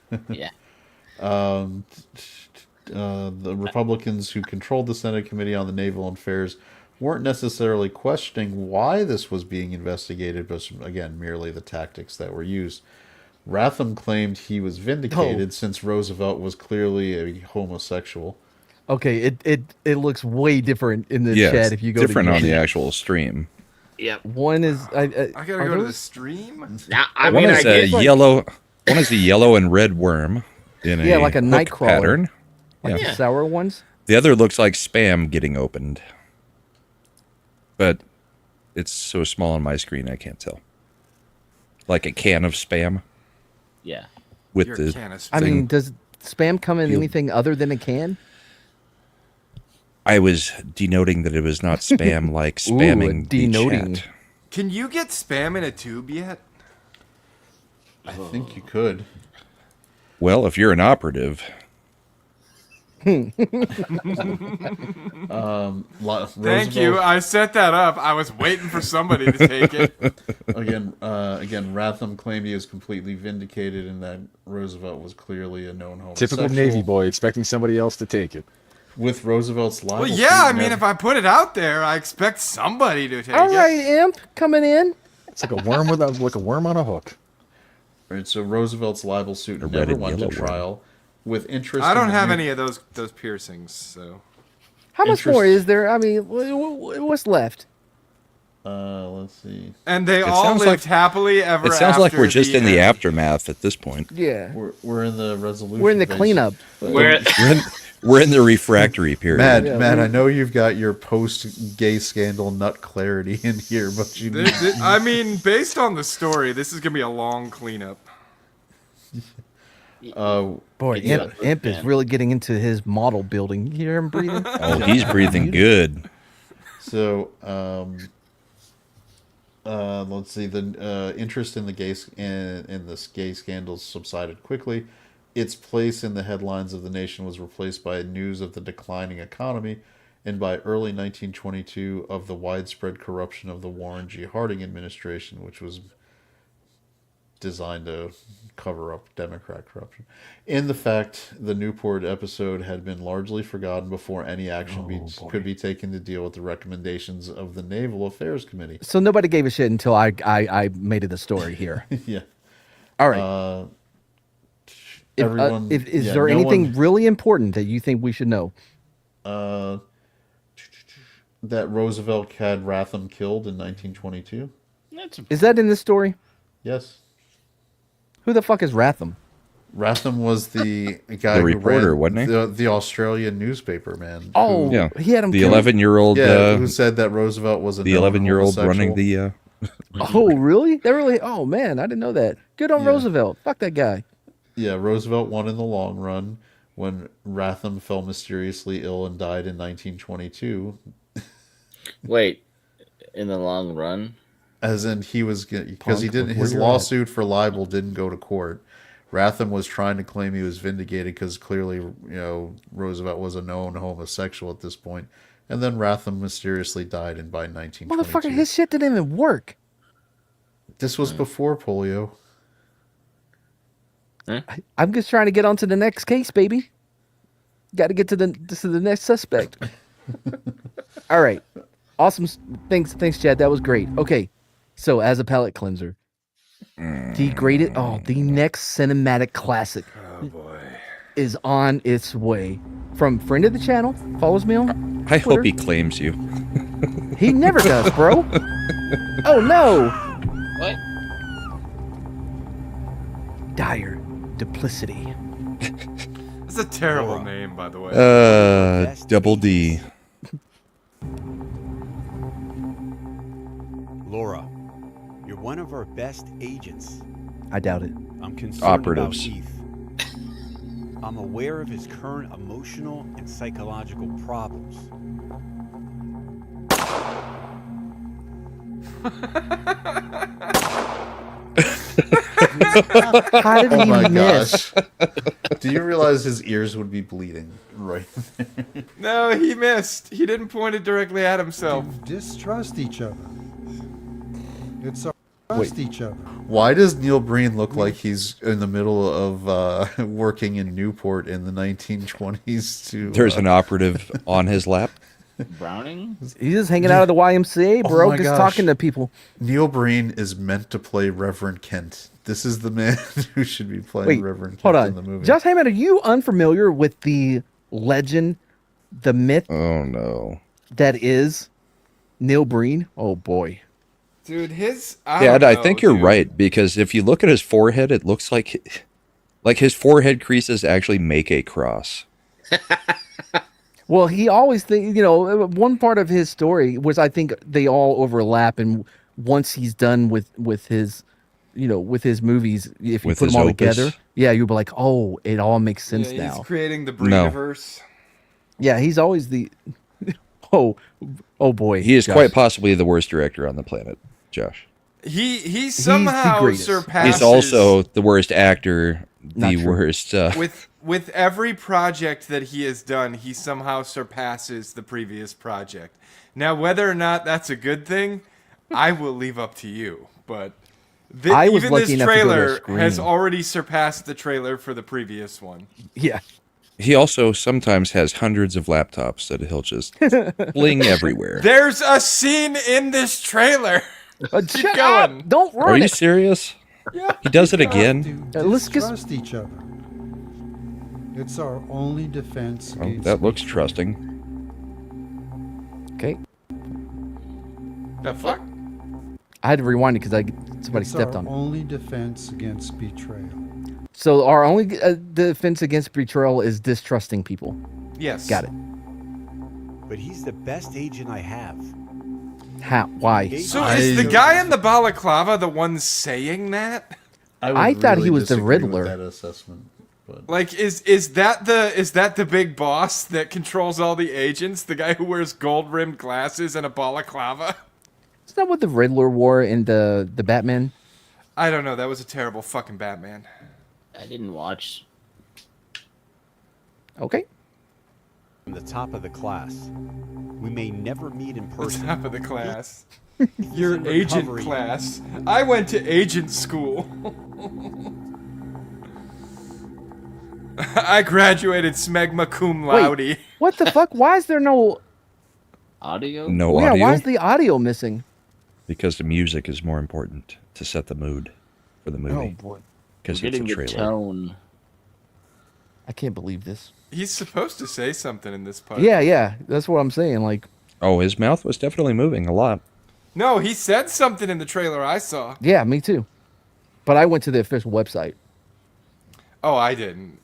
The Republicans who controlled the Senate Committee on the Naval Affairs weren't necessarily questioning why this was being investigated, but again, merely the tactics that were used. Ratham claimed he was vindicated since Roosevelt was clearly a homosexual. Okay, it looks way different in the Yeah, chat if you go different to on the YouTube. actual stream. Yep. One is I gotta are go to the those- stream? Now, I One mean, I is a guess, like, yellow. One is a yellow and red worm in Yeah, like a hook night crawler. pattern. like Yeah. the sour ones. The other looks like spam getting opened, but it's so small on my screen I can't tell. Like a can of spam yeah. with Your the. can of I thing. mean, does spam come in You- anything other than a can? I was denoting that it was not spam like spamming the denoting. chat. Can you get spam in a tube yet? I think you could. Well, if you're an operative, Thank you. I set that up. I was waiting for somebody to take it. Again, Ratham claimed he was completely vindicated and that Roosevelt was clearly a known homosexual. Typical Navy boy expecting somebody else to take it. With Roosevelt's libel Well, yeah, suit I and mean, if I put it out there, I expect somebody to take All it. right, imp, coming in. It's like a worm like a worm on a hook. Right, so Roosevelt's libel suit A red never and went to yellow one. trial. With interest, I in don't the have new- any of those piercings, so. How much Interest- more is there? I mean, what's left? Let's see. And they It all sounds lived like- happy ever it sounds like after we're just in the end. aftermath at this point. Yeah, We're in the resolution. we're in the phase. cleanup. Where We're in the refractory period. Matt, I know you've got your post-gay scandal nut clarity in here, but you need I mean, based on the story, this is gonna be a long cleanup. Boy, Yeah. imp is really getting into his model building. You hear him breathing? Oh, he's breathing good. So, let's see. The interest in the in this gay scandals subsided quickly. Its place in the headlines of the nation was replaced by news of the declining economy, and by early 1922 of the widespread corruption of the Warren G. Harding administration, which was designed to cover up Democrat corruption. In the fact, the Newport episode had been largely forgotten before any action could be taken to deal with the recommendations of the Naval Affairs Committee. So nobody gave a shit until I made it a story here. Yeah. All right. Everyone. Is yeah, there no anything one- really important that you think we should know? that Roosevelt had Ratham killed in 1922? Is that in this story? Yes. Who the fuck is Ratham? Ratham was the guy The who reporter, ran wasn't he? the Australian newspaper man. Oh, Yeah, he had him the killed. 11-year-old. Yeah, who said that Roosevelt was a The known 11-year-old homosexual. running the Oh, really? They really? Oh man, I didn't know that. Good on Yeah. Roosevelt. Fuck that guy. Yeah, Roosevelt won in the long run when Ratham fell mysteriously ill and died in 1922. Wait, in the long run? As in, he was because he Punk, didn't. look where His you're lawsuit for libel didn't go to court. Ratham was trying to claim he was vindicated because clearly, Roosevelt was a known homosexual at this point. And then Ratham mysteriously died by 1922. Motherfucker, his shit didn't even work. This was before polio. I'm just trying to get on to the next case, baby. Got to get to the next suspect. All right. Awesome. Thanks, Chad. That was great. Okay. So as a palate cleanser, degraded. Oh, the next cinematic classic. Oh boy. Is on its way. From friend of the channel, follows me on I Twitter. hope he claims you. He never does, bro. Oh no. What? Dire duplicity. That's a terrible name, by the way. Double D. Laura, you're one of our best agents. I doubt it. I'm concerned Operatives. about Heath. I'm aware of his current emotional and psychological problems. How did Oh he my miss? gosh. Do you realize his ears would be bleeding right there? No, he missed. He didn't point it directly at himself. Distrust each other. It's our trust each other. Why does Neil Breen look like he's in the middle of working in Newport in the 1920s? There's an operative on his lap. Browning? He's just hanging out at the YMCA, bro, my just gosh. talking to people. Neil Breen is meant to play Reverend Kent. This is the man who should be playing Wait, Reverend Kent hold in the on. movie. Josh Hammond, are you unfamiliar with the legend, the myth Oh no. that is Neil Breen? Oh boy. Dude, his... Yeah, don't I know, think you're dude. right, because if you look at his forehead, it looks like his forehead creases actually make a cross. Well, he always think one part of his story was I think they all overlap, and once he's done with his with his movies, if you With put his them all opus. together, yeah, you'll be like, oh, it all makes sense Yeah, now. he's creating the No. Breeniverse. Yeah, he's always the oh boy. He is Josh. quite possibly the worst director on the planet, Josh. He somehow greatest. surpasses... He's also the worst actor, Not the true. worst. With every project that he has done, he somehow surpasses the previous project. Now, whether or not that's a good thing, I will leave up to you. But I was even lucky this enough to go to a trailer has screening. already surpassed the trailer for the previous one. Yeah. He also sometimes has hundreds of laptops that he'll just fling everywhere. There's a scene in this trailer. Keep Shut going. up! Don't Are ruin you it. serious? Yeah. He does it again? Let's just- Distrust each other. It's our only defense Oh, against that looks betrayal. trusting. Okay. The fuck? I had to rewind it because somebody It's stepped our on it. only defense against betrayal. So our only defense against betrayal is distrusting people. Yes. Got it. But he's the best agent I have. How? Why? So is the guy in the balaclava the one saying that? I thought he was the disagree with Riddler. that assessment, but Like, is that the big boss that controls all the agents? The guy who wears gold rimmed glasses and a balaclava? Is that what the Riddler wore in the Batman? I don't know. That was a terrible fucking Batman. I didn't watch. Okay. From the top of the class. We may never meet in person. Top of the class. Your in agent recovery. class. I went to agent school. I graduated smegma cum laude. Wait, what the fuck? Why is there no? Audio? No Yeah, audio? why is the audio missing? Because the music is more important to set the mood for the movie. boy, Because We're it's a getting the trailer. tone. I can't believe this. He's supposed to say something in this part. Yeah, that's what I'm saying. Like, Oh, his mouth was definitely moving a lot. No, he said something in the trailer I saw. yeah, me too. But I went to the official website. Oh, I didn't.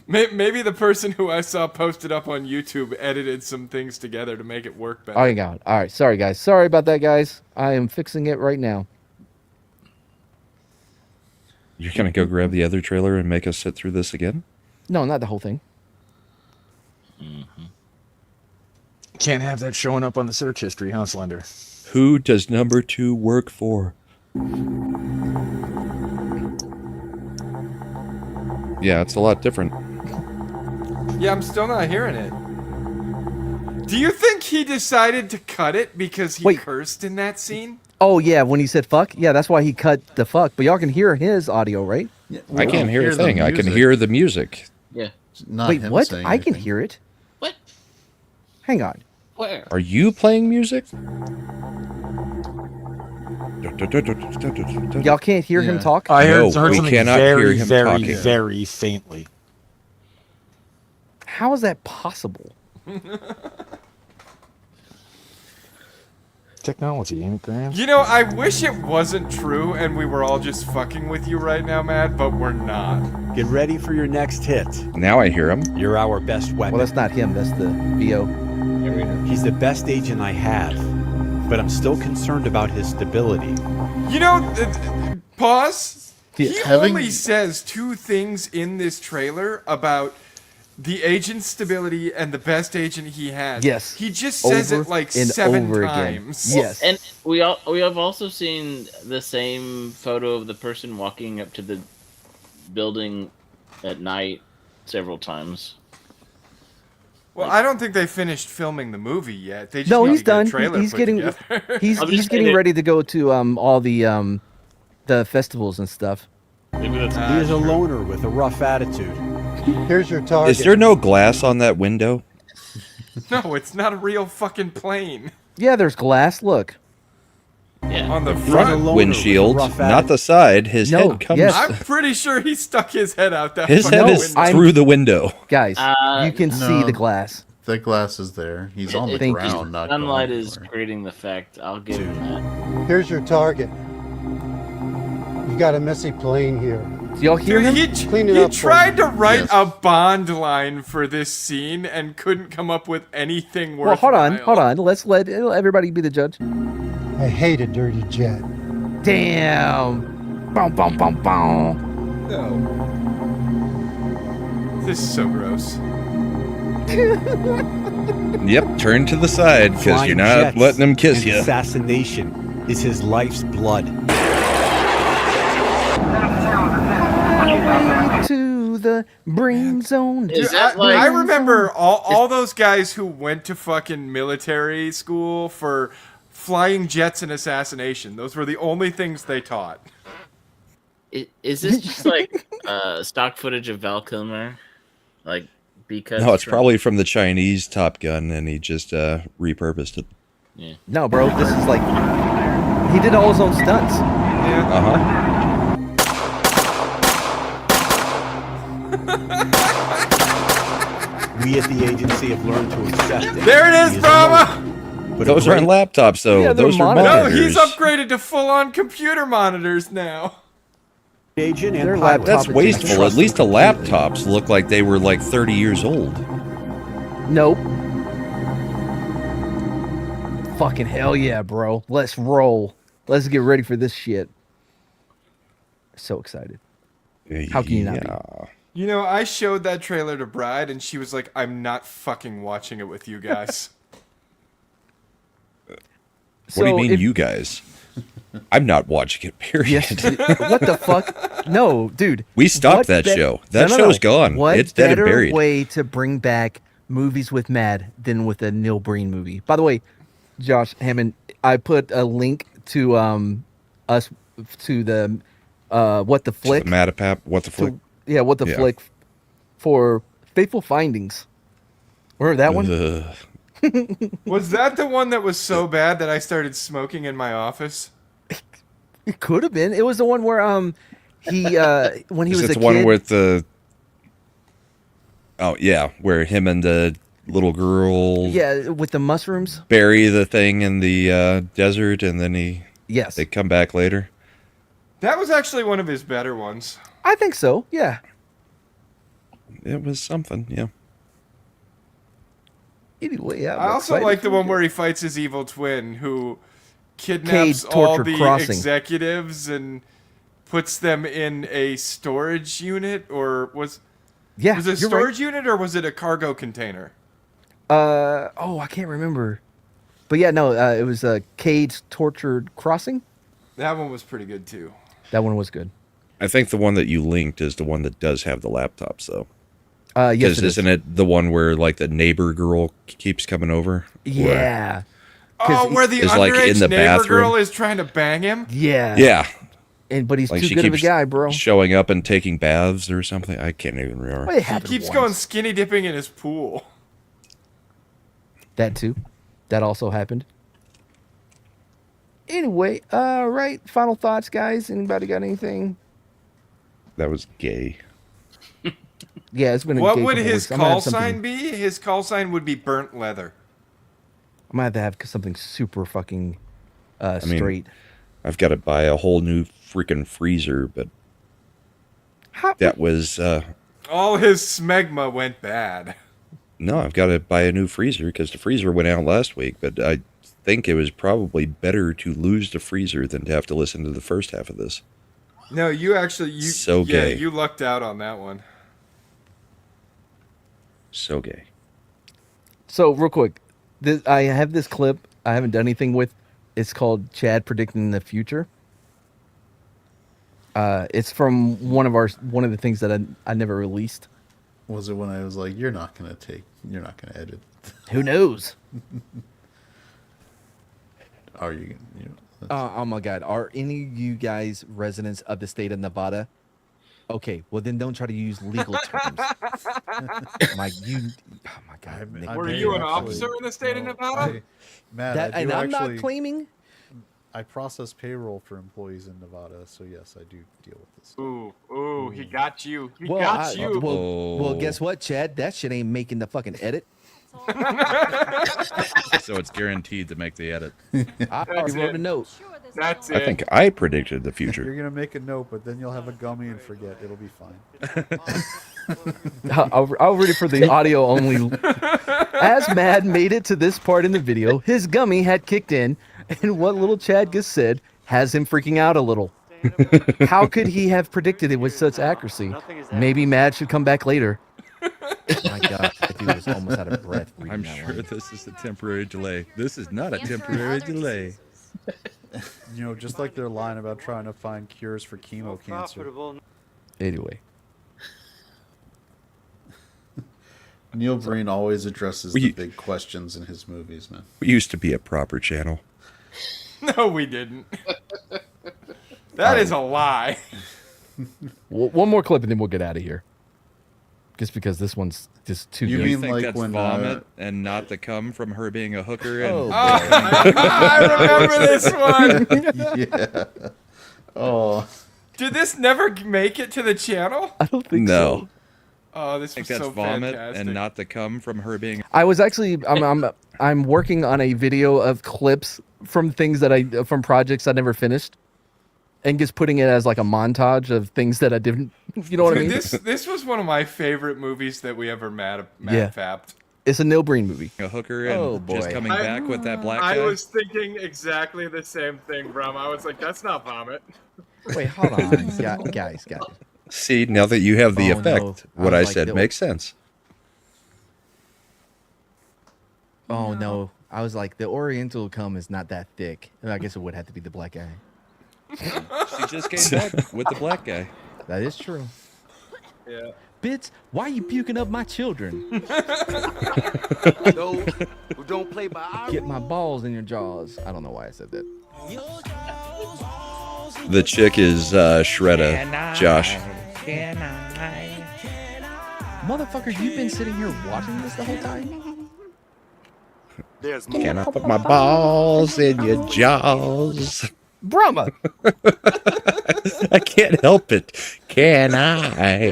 Maybe the person who I saw posted up on YouTube edited some things together to make it work better. Oh, my God. All right. Sorry, guys. Sorry about that, guys. I am fixing it right now. You're going to go grab the other trailer and make us sit through this again? No, not the whole thing. Can't have that showing up on the search history, huh, Slender? Who does number 2 work for? Yeah, it's a lot different. Yeah, I'm still not hearing it. Do you think he decided to cut it because he cursed in that scene? Oh, yeah, when he said fuck? Yeah, that's why he cut the fuck. But y'all can hear his audio, right? Yeah, I can't hear a thing. I can hear the music. Yeah. Not Wait, him what? saying I can anything. hear it. What? Hang on. Where? Are you playing music? Y'all can't hear him talk? I heard, No, heard we something cannot very, hear him very, talking. very faintly. How is that possible? Technology, ain't it, Graham? You know, I wish it wasn't true and we were all just fucking with you right now, Matt, but we're not. Get ready for your next hit. Now I hear him. You're our best weapon. Well, that's not him. That's the VO. He's the best agent I have, but I'm still concerned about his stability. You know, pause. He having- only says 2 things in this trailer about the agent's stability and the best agent he has. Yes. He just says Over it like and 7 over again. times. Yes. And we have also seen the same photo of the person walking up to the building at night several times. Well, I don't think they finished filming the movie yet. They just No, need he's to get a done. trailer He's put getting together. he's I'm he's just getting saying- ready to go to all the festivals and stuff. Maybe that's He is a loner with a rough attitude. Here's your target. Is there no glass on that window? No, it's not a real fucking plane. Yeah, there's glass. Look. yeah. On the He's a front. loner Windshield, with a rough not attitude. the side. His No, head comes. yes. I'm pretty sure he stuck his head out that His fucking head window. is through the window. Guys, you can no. see the glass. The glass is there. He's on the Thank you. ground, not going Sunlight is anywhere. creating the effect. I'll give him that. Here's your target. You got a messy plane here. Do y'all hear Dude, him? Clean it he up for tried me. to write Yes. a Bond line for this scene and couldn't come up with anything Well, worthwhile. hold on. Let's let everybody be the judge. I hate a dirty jet. Damn. Boom, boom, boom, boom. No. This is so gross. Yep, turn to the side because Flying you're not jets letting him kiss and you. Assassination is his life's blood. To the brain zone. Is Dude, that like? I remember all those guys who went to fucking military school for flying jets and assassination. Those were the only things they taught. Is this just like stock footage of Val Kilmer? Like, because No, it's probably from the Chinese Top Gun, and he just repurposed it. No, bro. This is like he did all his own stunts. Yeah. Uh huh. We at the agency have learned to accept it. There it He is, a Brahma! loner, but a Those aren't great- laptops, though. Yeah, they're Those are monitors. No, monitors. he's upgraded to full-on computer monitors now. agent and Their pilot. laptop That's is wasteful. At trusted least the completely. laptops look like they were like 30 years old. Nope. Fucking hell yeah, bro. Let's roll. Let's get ready for this shit. So excited. How can you not be? Yeah. You know, I showed that trailer to Bride, and she was like, I'm not fucking watching it with you guys. What do you mean, if- you guys? I'm not watching it, period. Yes. What the fuck? No, dude. We stopped What that bet- show. That No, no, no. show's gone. What It's dead and better buried. way to bring back movies with Mad than with a Neil Breen movie? By the way, Josh Hammond, I put a link to us to the what the flick. MADePAP, what the flick? Yeah, what the Yeah. flick for Fateful Findings. Remember that one? Ugh. Was that the one that was so bad that I started smoking in my office? It could have been. It was the one where he when he Is was it a the one kid. with the? Oh yeah, where him and the little girl Yeah, with the mushrooms. bury the thing in the desert, and then Yes, they come back later. That was actually one of his better ones. I think so. Yeah. it was something. Yeah. Anyway, yeah, I also like the one where he fights his evil twin, who kidnaps Cade all tortured the crossing. executives and puts them in a storage unit, or was it a you're right. storage unit or was it a cargo container? I can't remember. But yeah, no, it was Cade's Tortured Crossing. That one was pretty good too. That one was good. I think the one that you linked is the one that does have the laptops, though. Yes, Because it is. isn't it the one where like the neighbor girl keeps coming over? Yeah. Oh, where the Is, underage like, in the neighbor bathroom. girl is trying to bang him? Yeah. Yeah. But he's Like too she good of a keeps guy, bro. showing up and taking baths or something. I can't even remember. Well, it He happened keeps once. going skinny dipping in his pool. That too. That also happened. Anyway, right. Final thoughts, guys. Anybody got anything? That was gay. Yeah, it's been a What gay would couple his weeks. I'm gonna call have something- sign be? His call sign would be burnt leather. I'm gonna have something super fucking mean, straight. I've got to buy a whole new freaking freezer, but that was All his smegma went bad. no. I've got to buy a new freezer because the freezer went out last week. But I think it was probably better to lose the freezer than to have to listen to the first half of this. No, you actually So gay. you lucked out on that one. So gay. So real quick, I have this clip I haven't done anything with. It's called Chad Predicting the Future. It's from one of the things that I never released. Was it when I was like, you're not gonna edit? Who knows? Are you? Oh my God! Are any of you guys residents of the state of Nevada? Okay, well then don't try to use legal terms. Oh my God! Nick. Were you an officer in the state of Nevada? Matt, And I'm not claiming. I process payroll for employees in Nevada, so yes, I do deal with this. Ooh, he got you. He Well, got you. well, guess what, Chad? That shit ain't making the fucking edit. So it's guaranteed to make the edit. I already wrote a note. That's I think I predicted the future. You're gonna make a note, but then you'll have a gummy and forget. It'll be fine. I'll read it for the audio only. As Mad made it to this part in the video, his gummy had kicked in, and what little Chad just said has him freaking out a little. How could he have predicted it with such accuracy? Maybe Mad should come back later. My God, that dude was almost out of breath. I'm sure this is a temporary delay. This is not a temporary delay. Just like their line about trying to find cures for chemo cancer. Anyway. Neil Breen always addresses the big questions in his movies, man. We used to be a proper channel. No, we didn't. That is a lie. One more clip and then we'll get out of here. Just because this one's just too You good. mean Think like that's when vomit and not the cum from her being a hooker? And I remember this one. Yeah. Oh. Did this never make it to the channel? I don't think No. so. Oh, this I was think that's so vomit fantastic. and not the cum from her being. I was actually I'm working on a video of clips from things that from projects I never finished, and just putting it as like a montage of things that I didn't. You know what I mean? This was one of my favorite movies that we ever Yeah. fapped. It's a Neil Breen movie. A hooker and Oh, boy. just coming back with that black guy. I was thinking exactly the same thing, Brum. I was like, that's not vomit. Wait, hold on, guys. See, now that you have the Oh, effect, no. what I I was like, said the- makes sense. Oh no, I was like, the Oriental cum is not that thick. I guess it would have to be the black guy. She just came back with the black guy. That is true. Yeah. Bitch, why you puking up my children? Those who don't play by our Get my balls in your jaws. I don't know why I said that. The chick is Shredda, Josh. Motherfucker, you've been sitting here watching this the whole time? There's Can I put my balls in your jaws? Brahma! I can't help it. Can I?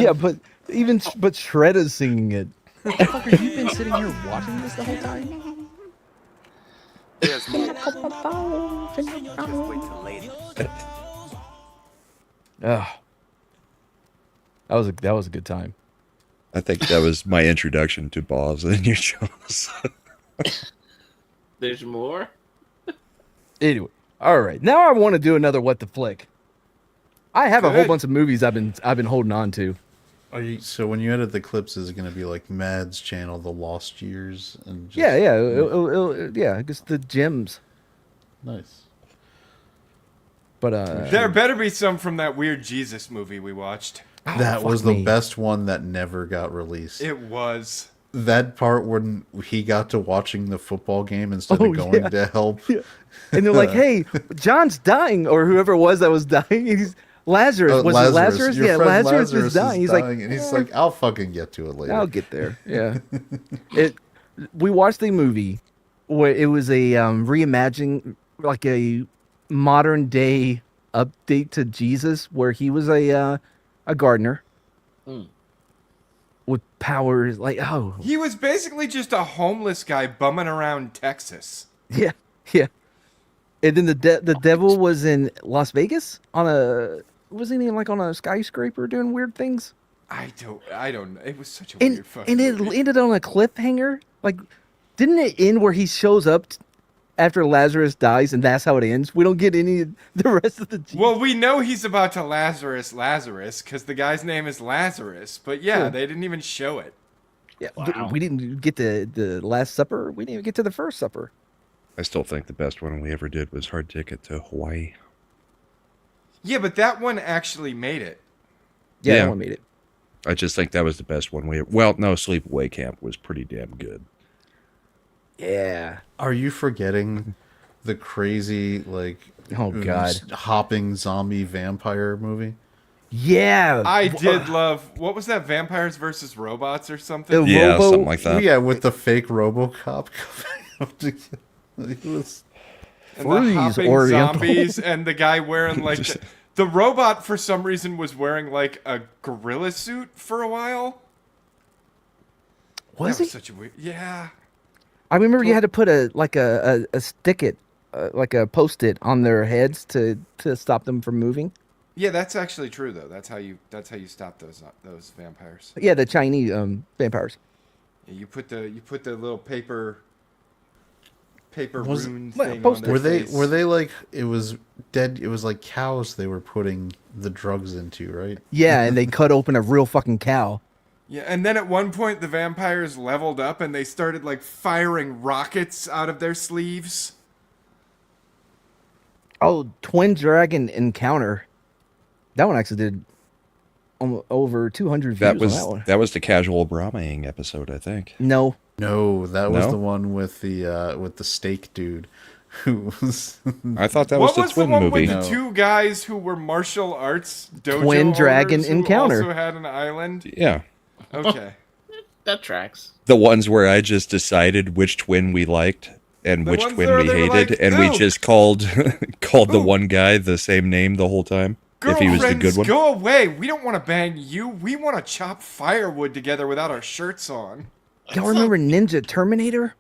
Yeah, but Shredda's singing it. Motherfucker, you've been sitting here watching this the whole time? there's more. Just wait till later. Ugh. That was a good time. I think that was my introduction to Boz and your shows. There's more. Anyway, all right. Now I want to do another what the flick. I have a whole Good. bunch of movies I've been holding on to. So when you edit the clips, is it going to be like Mad's channel, The Lost Years, and just, Yeah, yeah, just the gems. Nice. But There better be some from that weird Jesus movie we watched. That fuck was the me. best one that never got released. It was. That part when he got to watching the football game instead Oh, of going yeah. to help. And they're like, "Hey, John's dying," or whoever it was that was dying. He's Lazarus. Oh, Was it Lazarus? Your Yeah, friend Lazarus is dying. He's like, and he's like, I'll fucking get to it later. I'll get there. Yeah. We watched a movie where it was a reimagining, like a modern day update to Jesus, where he was a gardener with powers. Like, oh, He was basically just a homeless guy bumming around Texas. yeah, yeah. And then the devil was in Las Vegas on a wasn't he like on a skyscraper doing weird things? I don't know. It was such a And weird fucking it movie. ended on a cliffhanger. Like, didn't it end where he shows up after Lazarus dies, and that's how it ends? We don't get any of the rest of the. Well, we know he's about to Lazarus because the guy's name is Lazarus. But yeah, they didn't even show it. Yeah, we didn't get to the Last Supper. We didn't even get to the First Supper. I still think the best one we ever did was Hard Ticket to Hawaii. Yeah, but that one actually made it. Yeah, Yeah. that one made it. I just think that was the best one we ever... Well, no, Sleepaway Camp was pretty damn good. Yeah. Are you forgetting the crazy, like, Oh, God. hopping zombie vampire movie? Yeah. I did love... What was that? Vampires versus Robots or something? The Yeah, Robo- something like that. Yeah, with the fake RoboCop coming up to it was And the Freeze, hopping Oriental. zombies and the guy wearing like... The robot, for some reason, was wearing like a gorilla suit for a while. Was That he? such a weird... Yeah. I remember you had to put a stick it, like a post-it on their heads to stop them from moving. Yeah, that's actually true though. That's how you stop those vampires. Yeah, the Chinese vampires. Yeah, you put the little paper Was- rune well, thing on post-it. their were they face. like it was dead? It was like cows they were putting the drugs into, right? Yeah, and they cut open a real fucking cow. Yeah, and then at one point the vampires leveled up and they started like firing rockets out of their sleeves. Oh, Twin Dragon Encounter. That one actually did over 200 views That on was that one. that was the Casual Brahmaing episode, I think. No. No, that was No? the one with the steak dude, who was. I thought that What was the was twin the one movie. with the No. two guys who were martial arts dojo Twin Dragon owners who Encounter. also had an island? Yeah. Okay. That tracks. The ones where I just decided which twin we liked and The which ones twin where we they were hated, like, and we "Ooh." just called the Ooh. one guy the same name the whole time. If he was the Girlfriends, good one. go away. We don't want to bang you. We want to chop firewood together without our shirts on. Y'all remember Ninja Terminator?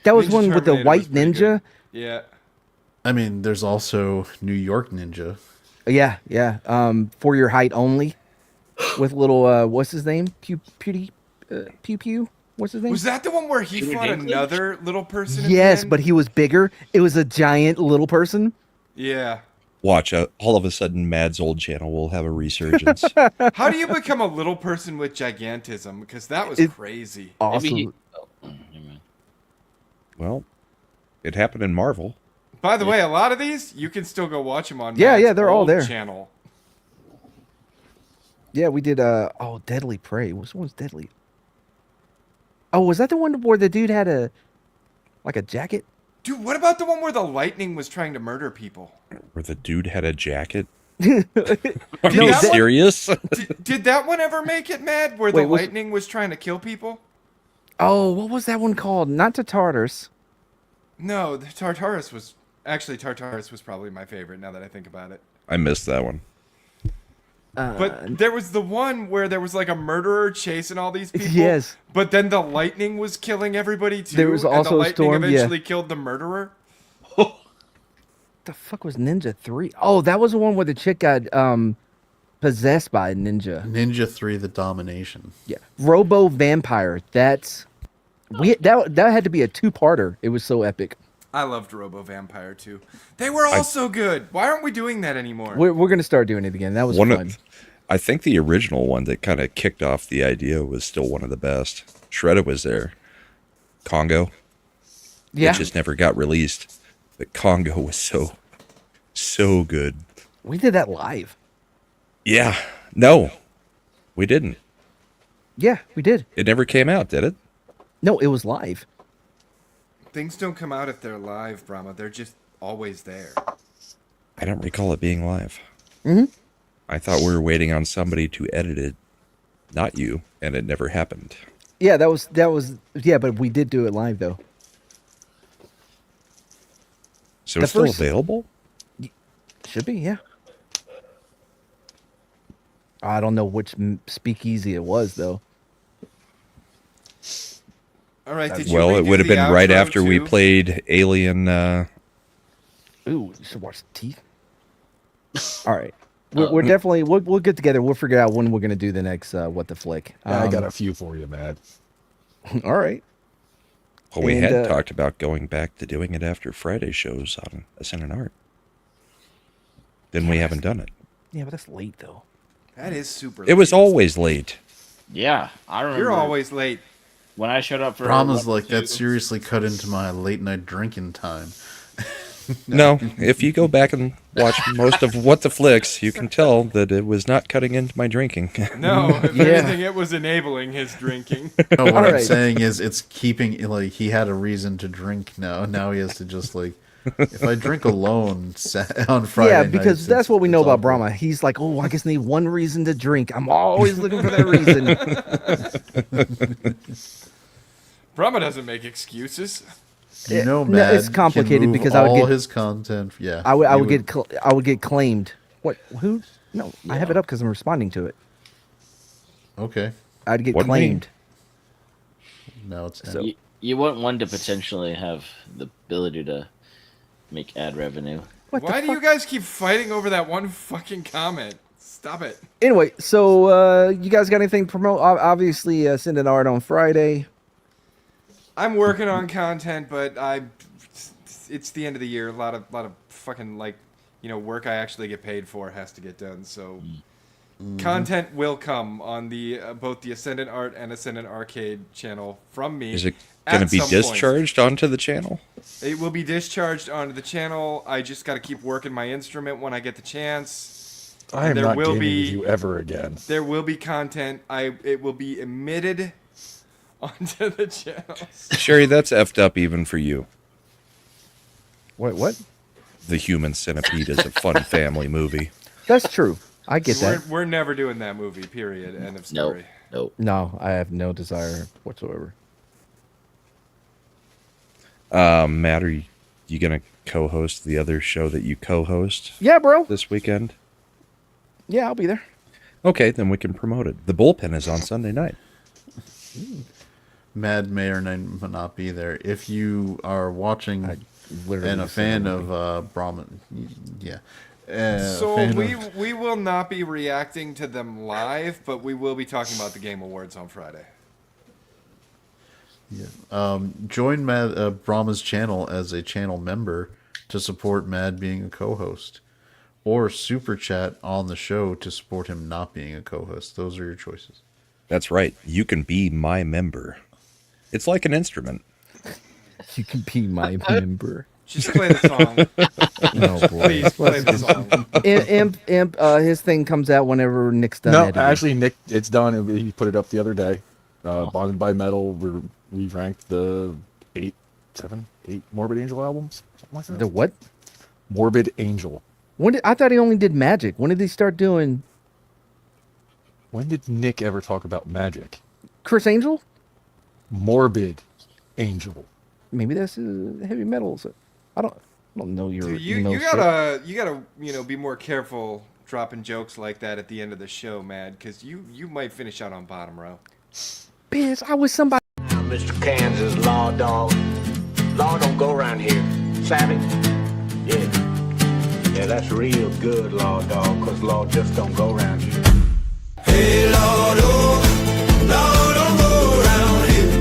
That was Ninja one with the Terminator white was pretty ninja. good. Yeah. I mean, there's also New York Ninja. Yeah, yeah. For your height only, with little what's his name? Pew. What's his name? Was that the one where he Jimmy fought Dinklage? another little person? at the Yes, end? but he was bigger. It was a giant little person. Yeah. Watch out. All of a sudden, Mad's old channel will have a resurgence. How do you become a little person with gigantism? Because that was crazy. Awesome. Maybe never mind. Well, it happened in Marvel. By the way, a lot of these you can still go watch them on. Yeah, Matt's yeah, they're all old there. Channel. Yeah, we did. Deadly Prey. Which one's Deadly? Oh, was that the one where the dude had a jacket? Dude, what about the one where the lightning was trying to murder people? Where the dude had a jacket. No, Are you that one- serious? Did that one ever make it mad? Where Wait, the was- lightning was trying to kill people? Oh, what was that one called? Not to Tartarus. No, the Tartarus was probably my favorite. Now that I think about it. I missed that one. But there was the one where there was like a murderer chasing all these people. Yes. But then the lightning was killing everybody too. There was and also the a lightning storm, yeah. eventually killed the murderer. the fuck was Ninja 3? Oh, that was the one where the chick got possessed by a ninja. Ninja 3: The Domination. Yeah. Robo Vampire. That had to be a two-parter. It was so epic. I loved Robo Vampire too. They were all so good. Why aren't we doing that anymore? We're gonna start doing it again. That was fun. I think the original one that kind of kicked off the idea was still one of the best. Shredder was there. Congo. Yeah. It just never got released. But Congo was so good. We did that live. Yeah. No, we didn't. Yeah, we did. It never came out, did it? No, it was live. Things don't come out if they're live, Brahma. They're just always there. I don't recall it being live. Mm-hmm. I thought we were waiting on somebody to edit it, not you, and it never happened. Yeah, that was yeah, but we did do it live though. So it's still available? Should be, yeah. I don't know which speakeasy it was though. All right. Did Well, it would have been right after we played Alien. Ooh, you should watch Teeth. All right, we're definitely we'll get together. We'll figure out when we're gonna do the next What the Flick. I got a few for you, man. All right. Well, we had talked about going back to doing it after Friday shows on Ascendant Art. Then we haven't done it. Yeah, but that's late though. That is super late. It was always late. Yeah, I remember. You're always late. When I showed up for Brahma's like, that seriously cut into my late night drinking time. No, if you go back and watch most of What the Flicks, you can tell that it was not cutting into my drinking. No, if anything, it was enabling his drinking. No, what I'm saying is it's keeping, like, he had a reason to drink now. Now he has to just, like, if I drink alone on Friday Yeah, because nights, that's what we know about Brahma. He's like, oh, I just need one reason to drink. I'm always looking for that reason. Brahma doesn't make excuses. You know, no, Mad it's complicated can move because I would all get his content. Yeah, I would get claimed. What? Who? No, I have it up because I'm responding to it. Okay. I'd get claimed. No, it's so you want one to potentially have the ability to make ad revenue. Why do you guys keep fighting over that one fucking comment? Stop it. Anyway, so you guys got anything to promote? Obviously, send an art on Friday. I'm working on content, but it's the end of the year. A lot of fucking work I actually get paid for has to get done. So content will come on the both the Ascendant Art and Ascendant Arcade channel from me. Is it going to be discharged onto the channel? It will be discharged onto the channel. I just got to keep working my instrument when I get the chance. I am not gaming with you ever again. There will be content. It will be emitted onto the channel. Sherry, that's effed up even for you. Wait, what? The Human Centipede is a fun family movie. That's true. I get that. We're never doing that movie, period. End of story. Nope. No, I have no desire whatsoever. Matt, are you going to co-host the other show that you co-host? Yeah, bro. This weekend? Yeah, I'll be there. Okay, then we can promote it. The Bullpen is on Sunday night. Mad may or may not be there. If you are watching and a fan of Brahman, yeah. So we will not be reacting to them live, but we will be talking about the Game Awards on Friday. Yeah. Join Mad Brahma's channel as a channel member to support Mad being a co-host, or super chat on the show to support him not being a co-host. Those are your choices. That's right. You can be my member. It's like an instrument. You can be my member. Just play the song. Oh, boy. Please play the song. Imp, his thing comes out whenever Nick's done. No, editing. actually, Nick, it's done. He put it up the other day. Bonded by Metal, we ranked the 8 Morbid Angel albums. Something like that. The what? Morbid Angel. I thought he only did Magic. When did he start doing? When did Nick ever talk about Magic? Chris Angel? Morbid Angel. Maybe that's heavy metal. So I don't know your. Dude, you gotta be more careful dropping jokes like that at the end of the show, Mad, because you might finish out on bottom row. Bitch, I was somebody. Mr. Kansas law dog. Law don't go around here. Savvy? Yeah. Yeah, that's real good, law dog, cause law just don't go around here. Hey, Lord, oh, Lord, don't go around here.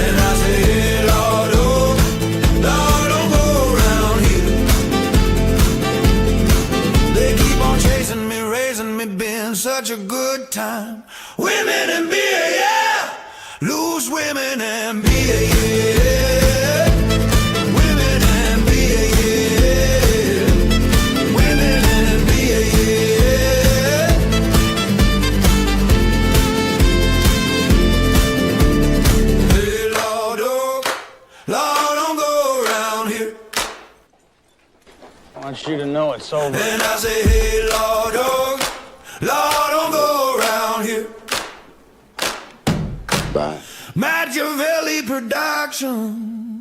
And I say, hey, Lord, oh, Lord, don't go around here. They keep on chasing me, raising me, been such a good time. Women and beer, yeah. Loose women and beer, yeah. Women and beer, yeah. Women and beer, yeah. Hey, Lord, oh, Lord, don't go around here. I want you to know it's over. And I say, hey, Lord, oh, Lord, don't go around here. Bye. Machiavelli Production.